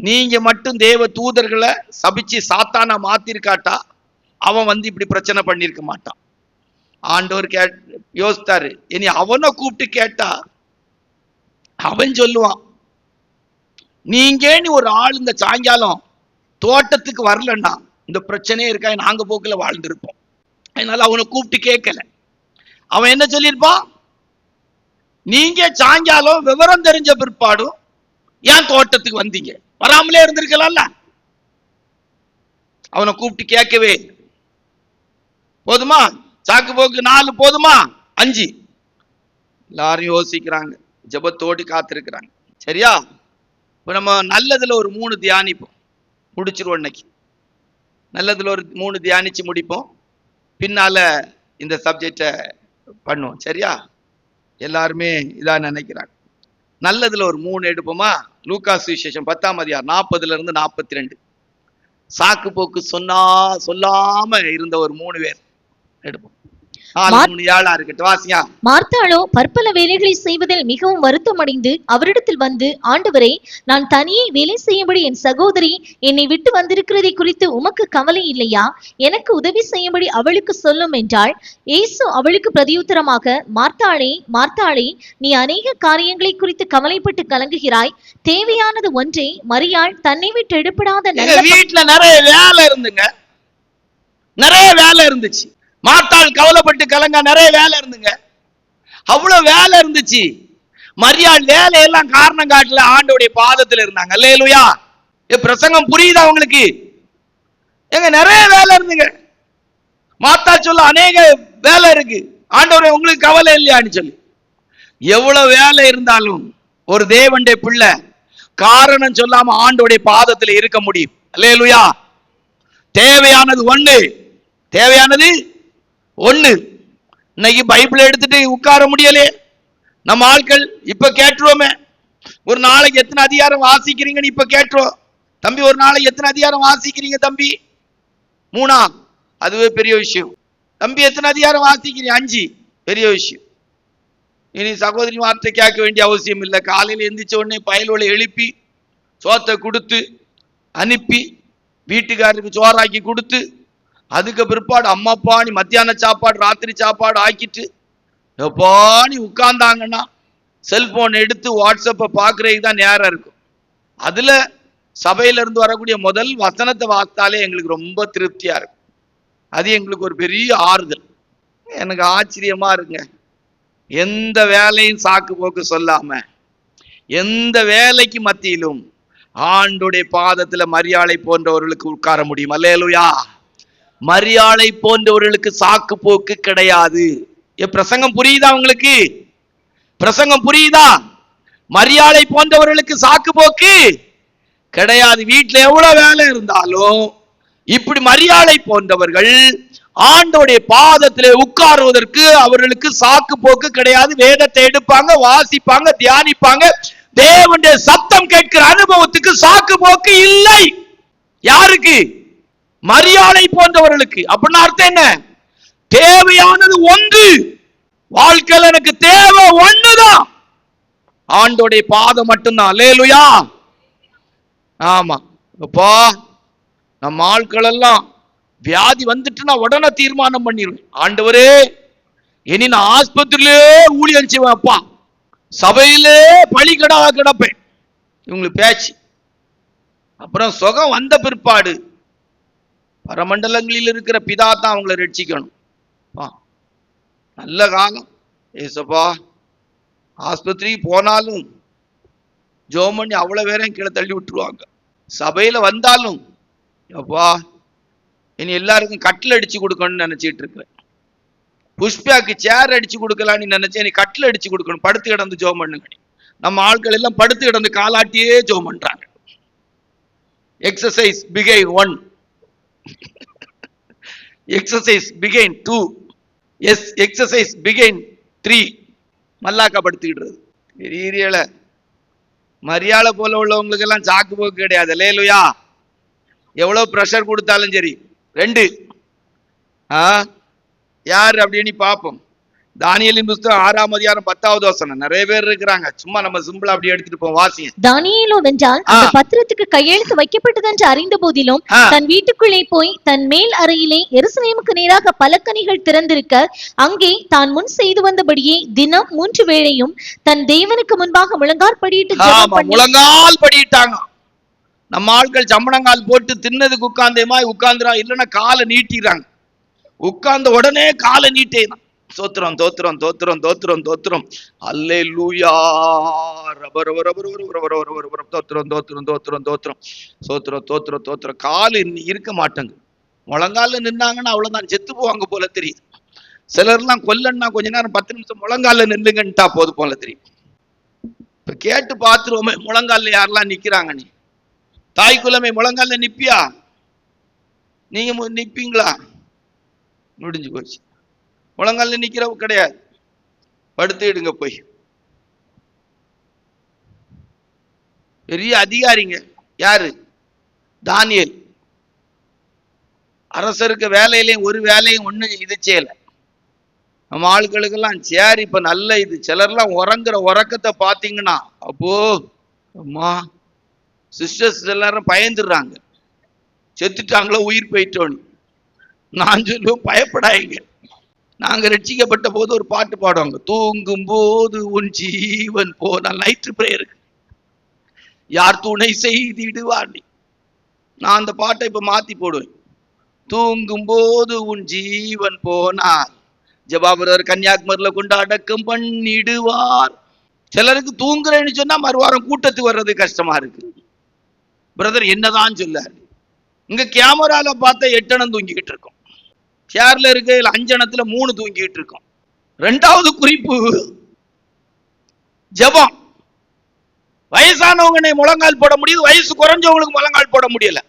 நீங்க மட்டும் தேவ தூதர்களை சபிச்சு சாத்தானா மாத்திருக்காட்டா அவன் வந்து இப்படி பிரச்சனை பண்ணிருக்க மாட்டான். ஆண்டவர் யோசித்தாரு, இனி அவனை கூப்பிட்டு கேட்டா அவன் சொல்லுவான், நீங்க ஒரு ஆள் இந்த சாயங்காலம் தோட்டத்துக்கு வரலன்னா இந்த பிரச்சனையே இருக்கா, நாங்க போக்குல வாழ்ந்திருப்போம். அதனால அவனை கூப்பிட்டு கேட்கல. அவன் என்ன சொல்லியிருப்பான்? நீங்க சாயங்காலம் விவரம் தெரிஞ்ச பிற்பாடும் ஏன் தோட்டத்துக்கு வந்தீங்க? வராமலே இருந்திருக்கலாம்ல. அவனை கூப்பிட்டு கேட்கவே போதுமா? சாக்கு போக்கு 4 போதுமா? 5. எல்லாரும் யோசிக்கிறாங்க, ஜெபத்தோடு காத்திருக்கிறாங்க. சரியா? இப்ப நம்ம நல்லதுல ஒரு 3 தியானிப்போம், முடிச்சிருவோம் இன்னைக்கு. நல்லதுல ஒரு 3 தியானிச்சு முடிப்போம், பின்னால இந்த சப்ஜெக்ட பண்ணுவோம். சரியா? எல்லாருமே இதான் நினைக்கிறாங்க. நல்லதுல ஒரு 3 எடுப்போமா? லூக்கா சுவிசேஷம் 10ஆம் அதிகாரம் 40ல இருந்து 42. சாக்கு போக்கு சொல்லாம இருந்த ஒரு 3 பேர் எடுப்போம். மார்த்தாளோ பற்பல வேலைகளை செய்வதில் மிகவும் வருத்தமடைந்து அவரிடத்தில் வந்து, ஆண்டவரே, நான் தனியே வேலை செய்யும்படி என் சகோதரி என்னை விட்டு வந்திருக்கிறதை குறித்து உமக்கு கவலை இல்லையா? எனக்கு உதவி செய்யும்படி அவளுக்கு சொல்லும் என்றாள். இயேசு அவளுக்கு பிரதியுத்தரமாக, மார்த்தாளே, மார்த்தாளே, நீ அநேக காரியங்களை குறித்து கவலைப்பட்டு கலங்குகிறாய். தேவையானது ஒன்றே. மரியாள் தன்னை விட்டு எடுப்படாத வீட்டுல நிறைய வேலை இருந்துச்சு. மார்த்தாள் கவலைப்பட்டு கலங்க, நிறைய வேலை இருந்துங்க. அவ்வளவு வேலை இருந்துச்சு. மரியாள் வேலையெல்லாம் காரணம் காட்டல, ஆண்டவருடைய பாதத்தில் இருந்தாங்க. அல்லேலூயா. பிரசங்கம் புரியுதா உங்களுக்கு? எங்க நிறைய வேலை இருந்துங்க. மார்த்தா சொல்ல அநேக வேலை இருக்கு, ஆண்டவரே உங்களுக்கு கவலை இல்லையான்னு சொல்லி. எவ்வளவு வேலை இருந்தாலும் ஒரு தேவனுடைய பிள்ளை காரணம் சொல்லாம ஆண்டவருடைய பாதத்தில் இருக்க முடியும். அல்லேலூயா. தேவையானது ஒண்ணு. இன்னைக்கு பைபிள் எடுத்துட்டு உட்கார முடியலையே நம்ம ஆட்கள். இப்ப கேட்டுருவோமே, ஒரு நாளைக்கு எத்தனை அதிகாரம் வாசிக்கிறீங்கன்னு இப்ப கேட்டுருவோம். தம்பி, ஒரு நாளைக்கு எத்தனை அதிகாரம் வாசிக்கிறீங்க தம்பி? 3. அதுவே பெரிய விஷயம். தம்பி, எத்தனை அதிகாரம் வாசிக்கிறீங்க? 5. பெரிய விஷயம். இனி சகோதரி வார்த்தை கேட்க வேண்டிய அவசியம் இல்லை. காலையில் எந்திரிச்ச உடனே பயலோலை எழுப்பி சோத்தை கொடுத்து அனுப்பி வீட்டுக்காரருக்கு சோறாக்கி கொடுத்து, அதுக்கு பிற்பாடு அம்மாப்பா நீ மத்தியான சாப்பாடு ராத்திரி சாப்பாடு ஆக்கிட்டு எப்பா நீ உட்கார்ந்தாங்கன்னா செல்போன் எடுத்து வாட்ஸ்அப்பை பார்க்கறதுக்கு தான் நேரம் இருக்கும். அதுல சபையில இருந்து வரக்கூடிய முதல் வசனத்தை வாசித்தாலே எங்களுக்கு ரொம்ப திருப்தியா இருக்கும். அது எங்களுக்கு ஒரு பெரிய ஆறுதல். எனக்கு ஆச்சரியமா இருக்குங்க. எந்த வேலையும் சாக்கு போக்கு சொல்லாம எந்த வேலைக்கு மத்தியிலும் ஆண்டுடைய பாதத்துல மரியாளை போன்றவர்களுக்கு உட்கார முடியும். அல்லேலூயா. மரியாளை போன்றவர்களுக்கு சாக்கு போக்கு கிடையாது. பிரசங்கம் புரியுதா உங்களுக்கு? பிரசங்கம் புரியுதா? மரியாளை போன்றவர்களுக்கு சாக்கு போக்கு கிடையாது. வீட்டுல எவ்வளவு வேலை இருந்தாலும் இப்படி மரியாளை போன்றவர்கள் ஆண்டோடைய பாதத்திலே உட்காருவதற்கு அவர்களுக்கு சாக்கு போக்கு கிடையாது. வேதத்தை எடுப்பாங்க, வாசிப்பாங்க, தியானிப்பாங்க. தேவனுடைய சத்தம் கேட்கிற அனுபவத்துக்கு சாக்கு போக்கு இல்லை. யாருக்கு? மரியாளை போன்றவர்களுக்கு. அப்படின்னா அர்த்தம் என்ன? தேவையானது ஒன்று. வாழ்க்கையில் எனக்கு தேவை ஒண்ணுதான், ஆண்டோடைய பாதம் மட்டும்தான். அல்லேலூயா. ஆமா. அப்பா, நம்ம ஆட்கள் எல்லாம் வியாதி வந்துட்டுனா உடனே தீர்மானம் பண்ணிடுவேன், ஆண்டவரே இனி நான் ஆஸ்பத்திரியிலே ஊழியம் செய்வேன், அப்பா சபையிலே பலிகடா கிடப்பேன். இவங்களுக்கு பேச்சு. அப்புறம் சுகம் வந்த பிற்பாடு பரமண்டலங்களில் இருக்கிற பிதா தான் அவங்களை ரட்சிக்கணும். நல்ல காலம் ஏசப்பா. ஆஸ்பத்திரி போனாலும் ஜோம் பண்ணி அவ்வளவு பேரையும் கீழே தள்ளி விட்டுருவாங்க. சபையில வந்தாலும் அப்பா இனி எல்லாருக்கும் கட்டில் அடிச்சு கொடுக்கணும்னு நினைச்சிட்டு இருக்கிறேன். புஷ்பாக்கு சேர் அடிச்சு கொடுக்கலான்னு நினைச்சேன், நீ கட்டில் அடிச்சு கொடுக்கணும், படுத்து கிடந்து ஜோம் பண்ணுங்க. நம்ம ஆட்கள் எல்லாம் படுத்து கிடந்து காலாட்டியே ஜோம் பண்றாங்க. Exercise begin 1, exercise begin 2, exercise begin 3. மல்லாக்கா படுத்துக்கிடுறது. பெரிய மரியாதை போல உள்ளவங்களுக்கு எல்லாம் சாக்கு போக்கு கிடையாது. அல்லேலூயா. எவ்வளவு பிரஷர் கொடுத்தாலும் சரி. 2 யாரு அப்படின்னு பார்ப்போம். தானியேலின் புத்தகம் 6ஆம் அதிகாரம் 10வது வசனம். நிறைய பேர் இருக்கிறாங்க, சும்மா நம்ம சிம்பிளா அப்படி எடுத்துட்டு போவோம். வாசிங்க. தானியேலோ வென்றால் அந்த பத்திரத்துக்கு கையெழுத்து வைக்கப்பட்டது என்று அறிந்த போதிலும் தன் வீட்டுக்குள்ளே போய் தன் மேல் அறையிலே எருசலேமுக்கு நேராக பலகணிகள் திறந்திருக்க அங்கே தான் முன் செய்து வந்தபடியே தினம் 3 வேளையும் தன் தேவனுக்கு முன்பாக முழங்கால் படியிட்டாங்க. நம்ம ஆட்கள் சம்பளங்கால் போட்டு தின்னதுக்கு உட்கார்ந்தேமாய் உட்கார்ந்துறா, இல்லைன்னா காலை நீட்டிடுறாங்க. உட்கார்ந்த உடனே காலை நீட்டேதான். தோத்திரம் தோத்திரம் தோத்திரம் தோத்திரம் தோத்திரம். அல்லேலூயா. தோத்திரம் தோத்திரம் தோத்திரம் தோத்திரம் சோத்திரம் தோத்திரம் தோத்திரம். காலு இருக்க மாட்டேங்க. முழங்கால நின்னாங்கன்னா அவ்வளவுதான், செத்து போவாங்க போல தெரியுது. சிலர்லாம் கொல்லன்னா கொஞ்ச நேரம் 10 நிமிஷம் முழங்கால நில்லுங்கன்ட்டா போது போல தெரியும். இப்ப கேட்டு பார்த்துருவோமே, முழங்கால யாரெல்லாம் நிக்கிறாங்க? நீ தாய் குலமே முழங்கால நிப்பியா? நீங்க நிப்பீங்களா? முடிஞ்சு போச்சு. முழங்கால நிக்கிறவ கிடையாது. படுத்துடுங்க போய். பெரிய அதிகாரிங்க. யாரு? தானியேல். அரசருக்கு வேலையிலையும் ஒரு வேலையும் ஒண்ணு இது செய்யல. நம்ம ஆட்களுக்கெல்லாம் சரி இப்ப நல்ல இது. சிலர்லாம் உறங்குற உறக்கத்தை பாத்தீங்கன்னா அப்போ அம்மா சிஸ்டர்ஸ் எல்லாரும் பயந்துடுறாங்க, செத்துட்டாங்களோ உயிர் போயிட்டோன்னு. நான் சொல்லுவோம் பயப்படாதீங்க. நாங்க ரட்சிக்கப்பட்ட போது ஒரு பாட்டு பாடுவாங்க, தூங்கும் போது உன் ஜீவன் போன நைட்டு பிரேயருக்கு யார் துணை செய்திடுவார். நான் அந்த பாட்டை இப்ப மாத்தி போடுவேன். தூங்கும் போது உன் ஜீவன் போனார் ஜபாபுரர் கன்னியாகுமரியில கொண்டு அடக்கம் பண்ணிடுவார். சிலருக்கு தூங்குறேன்னு சொன்னா மறுவாரம் கூட்டத்துக்கு வர்றது கஷ்டமா இருக்கு. பிரதர் என்னதான் சொல்லாரு. இங்க கேமரால பார்த்தா 8 அணம் தூங்கிக்கிட்டு இருக்கோம். சேர்ல இருக்க 5 அணத்துல 3 தூங்கிட்டு இருக்கோம். 2வது குறிப்பு ஜபம். வயசானவங்க முழங்கால் போட முடியுது, வயசு குறைஞ்சவங்களுக்கு முழங்கால் போட முடியல.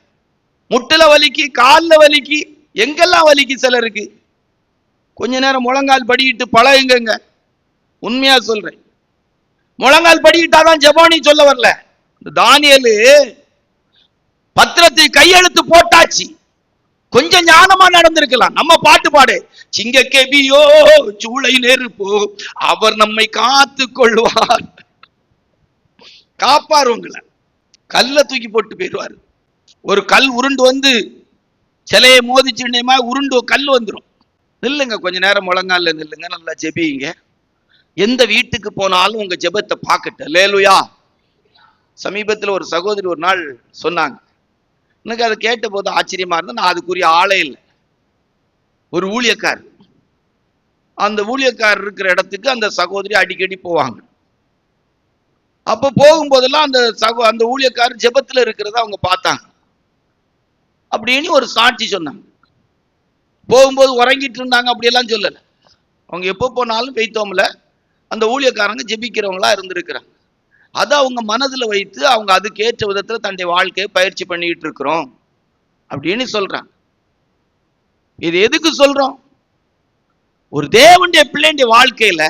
முட்டுல வலிக்கு, கால்ல வலிக்கு, எங்கெல்லாம் வலிக்கு சிலருக்கு. கொஞ்ச நேரம் முழங்கால் படிக்கிட்டு பழகுங்க. உண்மையா சொல்றேன், முழங்கால் படிக்கிட்டாதான் ஜெபம்னு சொல்ல வரல. தானியேலு பத்திரத்தை கையெழுத்து போட்டாச்சு, கொஞ்சம் ஞானமா நடந்திருக்கலாம். நம்ம பாட்டு பாடு, சிங்க கெபியோ சூளை நெருப்போ அவர் நம்மை காத்து கொள்வார். காப்பாரு உங்களை. கல்ல தூக்கி போட்டு போயிடுவாரு. ஒரு கல் உருண்டு வந்து சிலையை மோதிச்சுமா உருண்டு கல் வந்துடும். நில்லுங்க கொஞ்ச நேரம் முழங்கால நில்லுங்க, நல்லா ஜெபிங்க. எந்த வீட்டுக்கு போனாலும் உங்க ஜெபத்தை பார்க்கட்டு. அல்லேலூயா. சமீபத்தில் ஒரு சகோதரி ஒரு நாள் சொன்னாங்க, எனக்கு அதை கேட்ட போது ஆச்சரியமா இருந்தா. நான் அதுக்குரிய ஆளே இல்லை. ஒரு ஊழியக்கார், அந்த ஊழியக்கார் இருக்கிற இடத்துக்கு அந்த சகோதரி அடிக்கடி போவாங்க. அப்ப போகும்போதெல்லாம் அந்த ஊழியக்கார் ஜெபத்துல இருக்கிறத அவங்க பார்த்தாங்க. அப்படின்னு ஒரு சாட்சி சொன்னாங்க. போகும்போது உறங்கிட்டு இருந்தாங்க அப்படியெல்லாம் சொல்லல. அவங்க எப்போ போனாலும் பெய்தோம்ல அந்த ஊழியக்காரங்க ஜெபிக்கிறவங்களா இருந்திருக்கிறாங்க. அதை அவங்க மனதுல வைத்து அவங்க அதுக்கேற்ற விதத்துல தன்னுடைய வாழ்க்கையை பயிற்சி பண்ணிட்டு இருக்கிறோம் அப்படின்னு சொல்றாங்க. இது எதுக்கு சொல்றோம்? ஒரு தேவனுடைய பிள்ளைடைய வாழ்க்கையில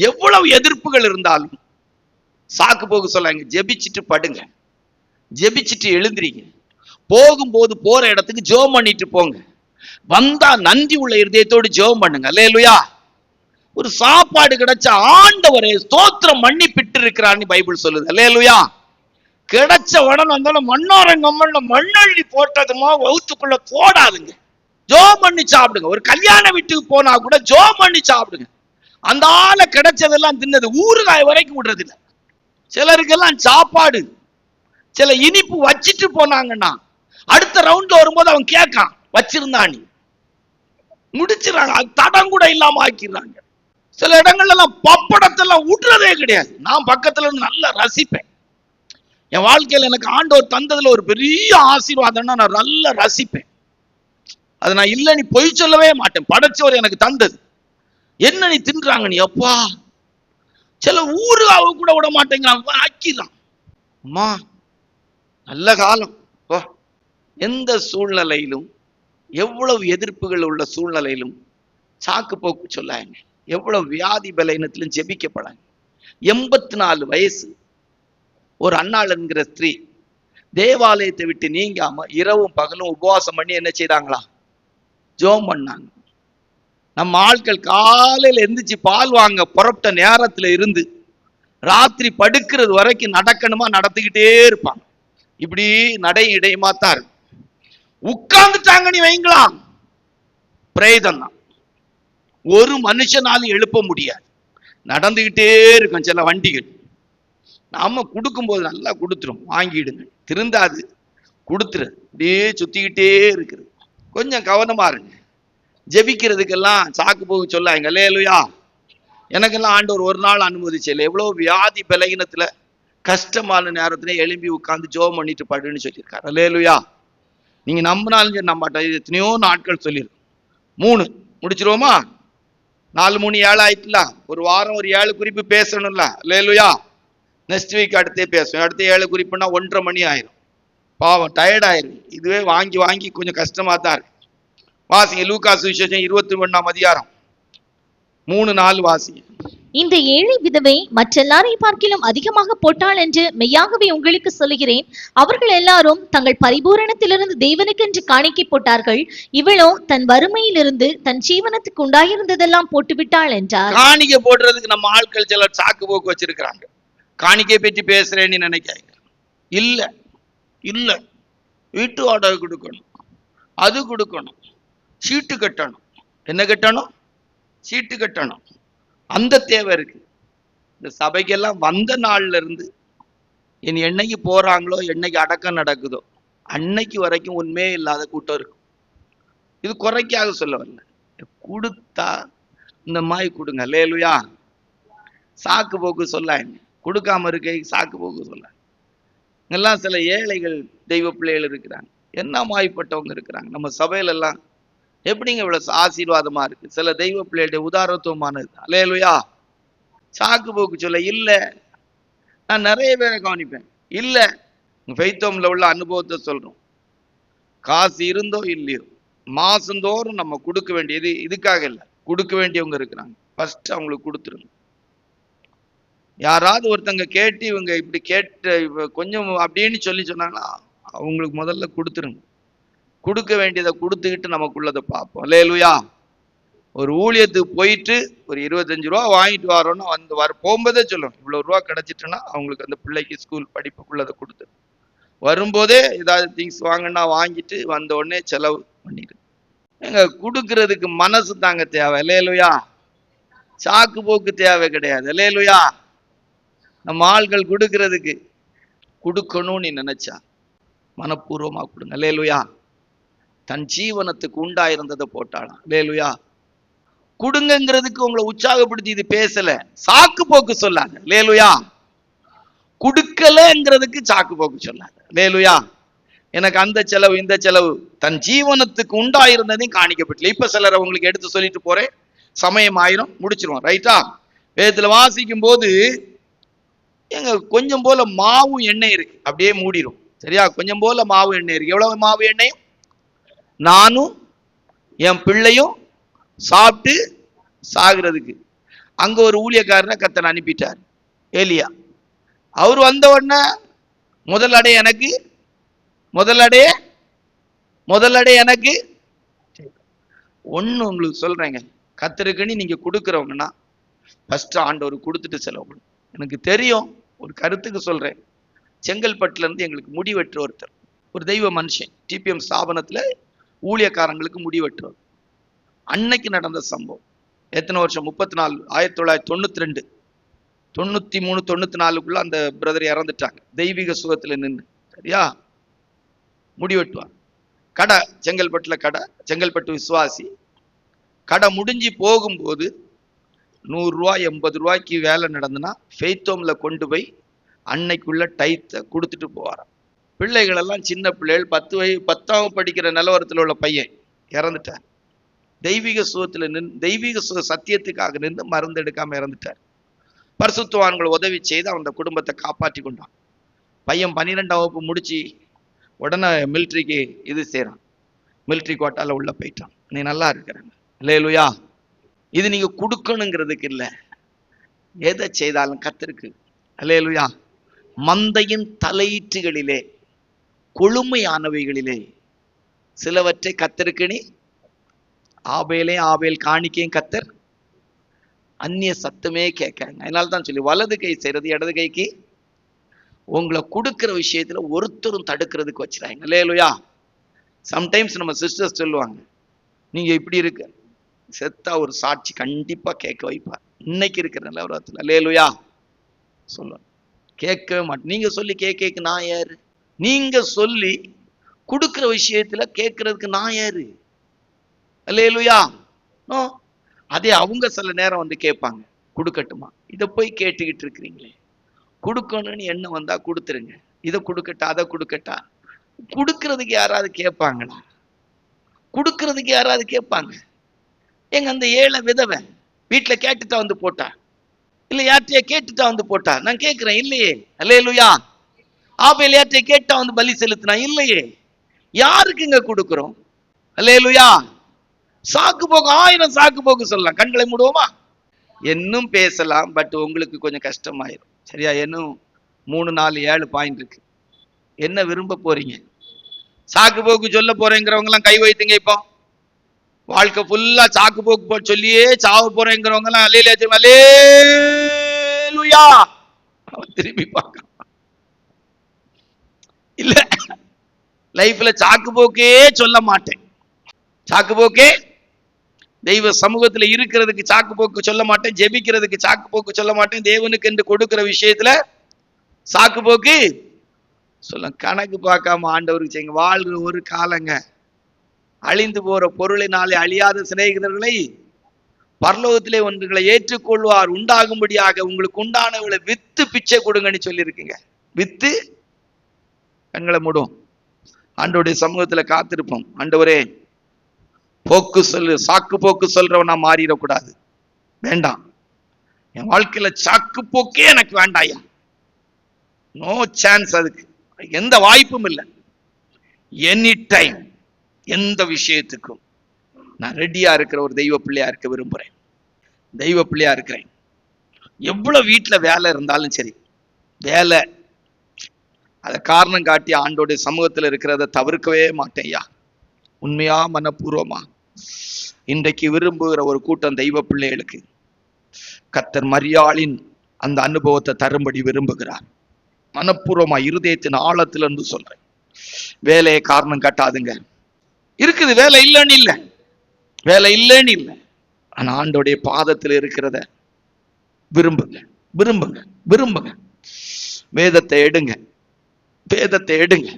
எவ்வளவு எதிர்ப்புகள் இருந்தாலும் சாக்கு போக சொல்லாங்க, ஜெபிச்சுட்டு படுங்க, ஜெபிச்சுட்டு எழுந்திரிங்க. போகும்போது போற இடத்துக்கு ஜெபம் பண்ணிட்டு போங்க. வந்தா நன்றி உள்ள இருதயத்தோடு ஜெபம் பண்ணுங்க. அல்லேலூயா. ஒரு சாப்பாடு கிடைச்ச ஆண்டவரே ஸ்தோத்திரம் மன்னிப்பிட்டு இருக்கிறான்னு பைபிள் சொல்லுது. அல்லேலூயா. கிடைச்ச உடனே வந்தாலும் மண்ணோரங்கம்மன்ல மண்ணள்ளி போட்டதுமா வவுத்துக்குள்ள போடாதுங்க. ஜெபம் பண்ணி சாப்பிடுங்க. ஒரு கல்யாண வீட்டுக்கு போனா கூட ஜெபம் பண்ணி சாப்பிடுங்க. அந்த ஆளை கிடைச்சதெல்லாம் தின்னது ஊறுகாய் வரைக்கும் விடுறது இல்லை. சிலருக்கெல்லாம் சாப்பாடு சில இனிப்பு வச்சிட்டு போனாங்கன்னா அடுத்த ரவுண்ட்ல வரும்போது அவன் கேட்கான் வச்சிருந்தானி முடிச்சிடறாங்க. அது தடம் கூட இல்லாம ஆக்கிடுறாங்க. சில இடங்கள்ல எல்லாம் பப்படத்தெல்லாம் விடுறதே கிடையாது. நான் பக்கத்துல இருந்து நல்லா ரசிப்பேன். என் வாழ்க்கையில எனக்கு ஆண்டவர் தந்ததுல ஒரு பெரிய ஆசீர்வாதம்னா நான் நல்லா ரசிப்பேன். அது நான் இல்ல நீ பொய் சொல்லவே மாட்டேன். படைச்சவர் எனக்கு தந்தது. என்ன நீ தின்றாங்க நீ அப்பா. சில ஊருகாவை கூட விட மாட்டேங்கிறான், ஆக்கிடலாம். அம்மா நல்ல காலம். எந்த சூழ்நிலையிலும் எவ்வளவு எதிர்ப்புகள் உள்ள சூழ்நிலையிலும் சாக்கு போக்கு சொல்லாங்க. எவ்வளவு வியாதி பலவீனத்திலும் ஜெபிக்கப்படாங்க. 84 வயசு ஒரு அன்னாள் என்கிற ஸ்திரீ தேவாலயத்தை விட்டு நீங்காம இரவும் பகலும் உபவாசம் பண்ணி என்ன செய்தாங்களா? ஜெபம் பண்ணாங்க. நம்ம ஆட்கள் காலையில எந்திரிச்சு பால் வாங்க புறப்பட்ட நேரத்துல இருந்து ராத்திரி படுக்கிறது வரைக்கும் நடக்கணுமா நடத்திக்கிட்டே இருப்பாங்க. இப்படி நடையும் இடையுமா தான் இருக்கும். உட்கார்ந்துட்டாங்க நீ வைங்களாம், பிரேதம் தான். ஒரு மனுஷனாலும் எழுப்ப முடியாது. நடந்துகிட்டே இருக்கும். சில வண்டிகள் நாம கொடுக்கும்போது நல்லா கொடுத்துரும், வாங்கிடுங்க, திருந்தாது, கொடுத்துரு, அப்படியே சுத்திக்கிட்டே இருக்குது. கொஞ்சம் கவனமா இருங்க. ஜெபிக்கிறதுக்கெல்லாம் சாக்கு போக்கு சொல்லாங்க. அல்லேலூயா. எனக்கெல்லாம் ஆண்டவர் ஒரு நாள் அனுமதிச்சல. எவ்வளவு வியாதி பலகீனத்துல கஷ்டமான நேரத்துல எழும்பி உட்கார்ந்து ஜெபம் பண்ணிட்டு படுன்னு சொல்லியிருக்காரு. அல்லேலூயா. நீங்க நம்பினாலும் சரி நம்பாட்டா, எத்தனையோ நாட்கள் சொல்லியிருக்கோம். 3 முடிச்சிருவோமா? 4 3 7 ஆயிட்டுல. ஒரு வாரம் ஒரு 7 குறிப்பு பேசணும்ல. அல்லேலூயா. நெக்ஸ்ட் வீக் அடுத்தே பேசுவோம். அடுத்த 7 குறிப்புனா 1:30 மணி ஆயிரும். பாவம் டயர்ட் ஆயிரும். இதுவே வாங்கி வாங்கி கொஞ்சம் கஷ்டமா தான் இருக்கு. வாசிங்க லூக்கா சுவிசேஷம் 21ஆம் அதிகாரம் 3-4 வாசிங்க. இந்த ஏழை விதவை மற்றெல்லாரையும் பார்க்கிலும் அதிகமாக போட்டாள் என்று மெய்யாகவே உங்களுக்கு சொல்லுகிறேன். அவர்கள் எல்லாரும் தங்கள் பரிபூரணத்திலிருந்து தேவனுக்கென்று காணிக்கை போட்டார்கள். இவளோ தன் வறுமையிலிருந்து தன் ஜீவனத்துக்கு உண்டாயிருந்ததெல்லாம் போட்டுவிட்டாள் என்றார். காணிக்கை போடுறதுக்கு நம்ம ஆட்கள் சிலர் சாக்கு போக்கு வச்சிருக்கிறாங்க. காணிக்கை பற்றி பேசுறேன்னு நினைக்காங்க. இல்ல இல்ல, வீட்டு வாடகை கொடுக்கணும், அது கொடுக்கணும், சீட்டு கட்டணும். என்ன கட்டணும்? சீட்டு கட்டணும். அந்த தேவை இருக்கு. இந்த சபைக்கெல்லாம் வந்த நாள்ல இருந்து இனி என்னைக்கு போறாங்களோ, என்னைக்கு அடக்கம் நடக்குதோ அன்னைக்கு வரைக்கும் உண்மையே இல்லாத கூட்டம் இருக்கும். இது குறைக்காக சொல்ல வரல. கொடுத்தா இந்த மாதிரி கொடுங்க. அல்லேலூயா. சாக்கு போக்கு சொல்லாங்க. கொடுக்காம இருக்க சாக்கு போக்கு சொல்ல. எல்லாம் சில ஏழைகள் தெய்வ பிள்ளைகள் இருக்கிறாங்க. என்ன மாய்ப்பட்டவங்க இருக்கிறாங்க. நம்ம சபையில எல்லாம் எப்படிங்க இவ்வளவு ஆசீர்வாதமா இருக்கு. சில தெய்வ பிள்ளைகளுடைய உதாரணத்துவமானது. அல்லேலூயா. சாக்கு போக்கு சொல்ல இல்ல. நான் நிறைய பேரை கவனிப்பேன். இல்ல, ஃபெய்த்தோம்ல உள்ள அனுபவத்தை சொல்றோம். காசு இருந்தோ இல்லையோ மாசந்தோறும் நம்ம கொடுக்க வேண்டியது இதுக்காக இல்லை, கொடுக்க வேண்டியவங்க இருக்கிறாங்க. ஃபர்ஸ்ட் அவங்களுக்கு கொடுத்துருங்க. யாராவது ஒருத்தங்க கேட்டு இவங்க இப்படி கேட்டு கொஞ்சம் அப்படின்னு சொன்னாங்கன்னா அவங்களுக்கு முதல்ல கொடுத்துருங்க. கொடுக்க வேண்டியதை கொடுத்துக்கிட்டு நமக்குள்ளதை பார்ப்போம். அல்லேலூயா. ஒரு ஊழியத்துக்கு போயிட்டு ஒரு 25 ரூபா வாங்கிட்டு வரோன்னா வந்து போகும்போதே சொல்லுவோம், இவ்வளவு ரூபா கிடைச்சிட்டுன்னா அவங்களுக்கு அந்த பிள்ளைக்கு ஸ்கூல் படிப்புக்குள்ளதை கொடுத்து வரும்போதே ஏதாவது திங்ஸ் வாங்கினா வாங்கிட்டு வந்த உடனே செலவு பண்ணிடு. எங்க கொடுக்கறதுக்கு மனசு தாங்க தேவை. அல்லேலூயா. சாக்கு போக்கு தேவை கிடையாது. அல்லேலூயா. நம்ம ஆள்கள் கொடுக்கறதுக்கு கொடுக்கணும்னு நினைச்சா மனப்பூர்வமா கொடுங்க. அல்லேலூயா. தன் ஜீவனத்துக்கு உண்டாயிருந்ததை போட்டாளாம். அல்லேலூயா. கொடுங்கிறதுக்கு உங்களை உற்சாகப்படுத்தி இது பேசல, சாக்கு போக்கு சொல்லாங்க. அல்லேலூயா. கொடுக்கலங்கிறதுக்கு சாக்கு போக்கு சொல்லாங்க. அல்லேலூயா. எனக்கு அந்த செலவு இந்த செலவு, தன் ஜீவனத்துக்கு உண்டாயிருந்ததையும் காணிக்கப்பட்டல. இப்ப சிலரை உங்களுக்கு எடுத்து சொல்லிட்டு போறேன், சமயம் ஆயிரும், முடிச்சிருவோம். ரைட்டா? வேதத்துல வாசிக்கும் போது எங்க கொஞ்சம் போல மாவு எண்ணெய் இருக்கு, அப்படியே மூடிடும். சரியா? கொஞ்சம் போல மாவு எண்ணெய் இருக்கு. எவ்வளவு மாவு எண்ணெய்? நானும் என் பிள்ளையும் சாப்பிட்டு சாகிறதுக்கு. அங்க ஒரு ஊழியக்காரனை கர்த்தர் அனுப்பிட்டார், ஏலியா. அவர் வந்த உடனே முதல் அடைய எனக்கு ஒண்ணு உங்களுக்கு சொல்றேங்க. கர்த்தருக்குன்னு நீங்க கொடுக்குறவங்கன்னா ஃபர்ஸ்ட் ஆண்டவர் கொடுத்துட்டு செலவு. எனக்கு தெரியும், ஒரு கருத்துக்கு சொல்றேன். செங்கல்பட்டுல இருந்து எங்களுக்கு முடிவெற்ற ஒருத்தர், ஒரு தெய்வ மனுஷன், டிபிஎம் ஸ்தாபனத்துல ஊழியக்காரங்களுக்கு முடிவெற்றவர். அன்னைக்கு நடந்த சம்பவம். எத்தனை வருஷம்? 34, 1992, 93, 94க்குள்ள அந்த பிரதர் இறந்துட்டாங்க. தெய்வீக சுகத்துல நின்று. சரியா? முடிவெட்டுவார். கடை செங்கல்பட்டுல கடை, செங்கல்பட்டு விசுவாசி. கடை முடிஞ்சு போகும்போது 100 ரூபா 80 ரூபாய்க்கு வேலை நடந்துன்னா ஃபெய்த்தோம்ல கொண்டு போய் அன்னைக்குள்ள டைத்தை கொடுத்துட்டு போவாராம். பிள்ளைகள் எல்லாம் சின்ன பிள்ளைகள், 10ஆம் படிக்கிற நிலவரத்தில் உள்ள பையன் இறந்துட்டார். தெய்வீக சுகத்துல நின்று, தெய்வீக சுக சத்தியத்துக்காக நின்று மருந்து எடுக்காம இறந்துட்டார். பரிசுத்தவான்கள் உதவி செய்து அந்த குடும்பத்தை காப்பாற்றி கொண்டான். பையன் 12ஆம் வகுப்பு முடிச்சு உடனே மிலிட்ரிக்கு இது செய்யறான். மிலிட்ரி கோட்டால உள்ள போயிட்டான். நீ நல்லா இருக்கிறாங்க. அல்லேலூயா. இது நீங்க கொடுக்கணுங்கிறதுக்கு இல்லை, எதை செய்தாலும் கர்த்தருக்கு. அல்லேலூயா. மந்தையின் தலையீற்றுகளிலே கொழுமையானவைகளிலே சிலவற்றை கர்த்தருக்கு நீ ஆபேல் காணிக்கையும் கர்த்தர் அந்நிய சத்தமே கேட்காங்க. அதனால தான் சொல்லி வலது கை செய்யறது இடது கைக்கு உங்களை கொடுக்கிற விஷயத்துல ஒருத்தரும் தடுக்கிறதுக்கு வச்சுறாங்க. அல்லேலூயா. சம்டைம்ஸ் நம்ம சிஸ்டர்ஸ் சொல்லுவாங்க, நீங்க இப்படி இருக்க செத்தா ஒரு சாட்சி கண்டிப்பா கேட்க வைப்பார். இன்னைக்கு இருக்கிற நிலவரத்துல. அல்லேலூயா. சொல்லுவாங்க, கேட்கவே மாட்டேன். நீங்க சொல்லி கேட்க நான் யாரு? நீங்க சொல்லி கொடுக்கிற விஷயத்துல கேட்கறதுக்கு நான் யாரு? அல்லேலூயா. நோ. அதே அவங்க சில நேரம் வந்து கேட்பாங்க, கொடுக்கட்டுமா? இதை போய் கேட்டுக்கிட்டு இருக்கிறீங்களே, கொடுக்கணும்னு என்ன வந்தா கொடுத்துருங்க. இதை கொடுக்கட்டா, அதை கொடுக்கட்டா? கொடுக்கறதுக்கு யாராவது கேட்பாங்களா? கொடுக்கறதுக்கு யாராவது கேட்பாங்க? எங்க அந்த ஏழை விதவை வீட்டுல கேட்டுட்டா வந்து போட்டா, இல்ல யார்கிட்டயா கேட்டுட்டா வந்து போட்டா? நான் கேட்கிறேன், இல்லையே. அல்லேலூயா. ஆபேல் யார்கிட்ட கேட்டா வந்து பலி செலுத்தினா? இல்லையே. யாருக்குங்க கொடுக்கிறோம்? அல்லேலூயா. சாக்கு போக்கு 1000 சாக்கு போக்கு சொல்லலாம். கண்களை மூடுவோமா? இன்னும் பேசலாம், பட் உங்களுக்கு கொஞ்சம் கஷ்டமாயிரும். சரியா? இன்னும் 3 4 7 பாயிண்ட் இருக்கு. என்ன விரும்ப போறீங்க? சாக்கு போக்கு சொல்ல போறேங்கிறவங்க எல்லாம் கை வைத்துங்க. இப்போ வாழ்க்கை ஃபுல்லா சாக்கு போக்கு சொல்லியே சாவ போறேங்கிறவங்க எல்லாம் அல்லேலூயா. அவன் திரும்பி பார்க்க இல்ல, லைஃப்ல சாக்கு போக்கே சொல்ல மாட்டேன். சாக்கு போக்கே தெய்வ சமூகத்துல இருக்கிறதுக்கு சாக்கு போக்கு சொல்ல மாட்டேன், ஜெபிக்கிறதுக்கு சாக்கு போக்கு சொல்ல மாட்டேன், தேவனுக்கு என்று கொடுக்கிற விஷயத்துல சாக்கு போக்கு சொல்ல. கணக்கு பார்க்காம ஆண்டவருக்கு செய்யுங்க. வாழ்கிற ஒரு காலங்க, அழிந்து போற பொருளினாலே அழியாத சிநேகிதர்களை பரலோகத்திலே ஒன்றுகளை ஏற்றுக்கொள்வார். உண்டாகும்படியாக உங்களுக்கு உண்டானவங்களை வித்து பிச்சை கொடுங்கன்னு சொல்லி இருக்குங்க. வித்து. கண்களை மூடும். ஆண்டவருடைய சமூகத்துல காத்திருப்போம். ஆண்டவரே, போக்கு சொல்லு, சாக்கு போக்கு சொல்றவனா மாறிடக்கூடாது. வேண்டாம், என் வாழ்க்கையில சாக்கு போக்கே எனக்கு வேண்டாயா. No chance. அதுக்கு எந்த வாய்ப்பும் இல்லை. எனி டைம் எந்த விஷயத்துக்கும் நான் ரெடியா இருக்கிற ஒரு தெய்வ பிள்ளையா இருக்க விரும்புறேன். தெய்வ பிள்ளையா இருக்கிறேன். எவ்வளவு வீட்டுல வேலை இருந்தாலும் சரி, வேலை அதை காரணம் காட்டி ஆண்டோடைய சமூகத்துல இருக்கிறத தவிர்க்கவே மாட்டேன் ஐயா. உண்மையா மனப்பூர்வமா இன்றைக்கு விரும்புகிற ஒரு கூட்டம் தெய்வ பிள்ளைகளுக்கு கர்த்தர் மரியாளின் அந்த அனுபவத்தை தரும்படி விரும்புகிறார். மனப்பூர்வமா இருதயத்தின் ஆழத்திலிருந்து சொல்றேன். வேலையை காரணம் காட்டாதுங்க. இருக்குது, வேலை இல்லைன்னு இல்லை, வேலை இல்லைன்னு இல்லை. ஆனா ஆண்டோடைய பாதத்தில் இருக்கிறத விரும்புங்க, விரும்புங்க, விரும்புங்க. வேதத்தை எடுங்க, வேதத்தை எடுங்க.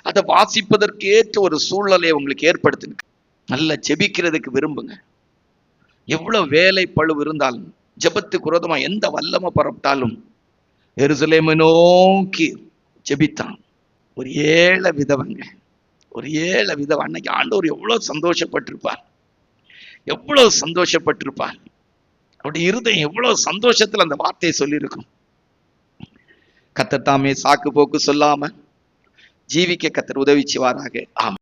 அதை வாசிப்பதற்கு ஏற்ற ஒரு சூழ்நிலையை உங்களுக்கு ஏற்படுத்துங்க. நல்லா ஜெபிக்கிறதுக்கு விரும்புங்க. எவ்வளவு வேலை பளு இருந்தாலும், ஜெபத்துக்கு விரோதமா எந்த வல்லமை புறப்பட்டாலும் எருசலேமை நோக்கி ஜெபித்தான். ஒரு ஏழை விதவங்க, ஒரு ஏழை விதவை. அன்னைக்கு ஆண்டவர் எவ்வளவு சந்தோஷப்பட்டிருப்பார், எவ்வளவு சந்தோஷப்பட்டிருப்பார். அவருடைய இருதயம் எவ்வளவு சந்தோஷத்துல அந்த வார்த்தையை சொல்லியிருக்கும். கர்த்தர் தாமே சாக்கு போக்கு சொல்லாம ஜீவிக்க கர்த்தர் உதவி செய்வாராக. ஆமென்.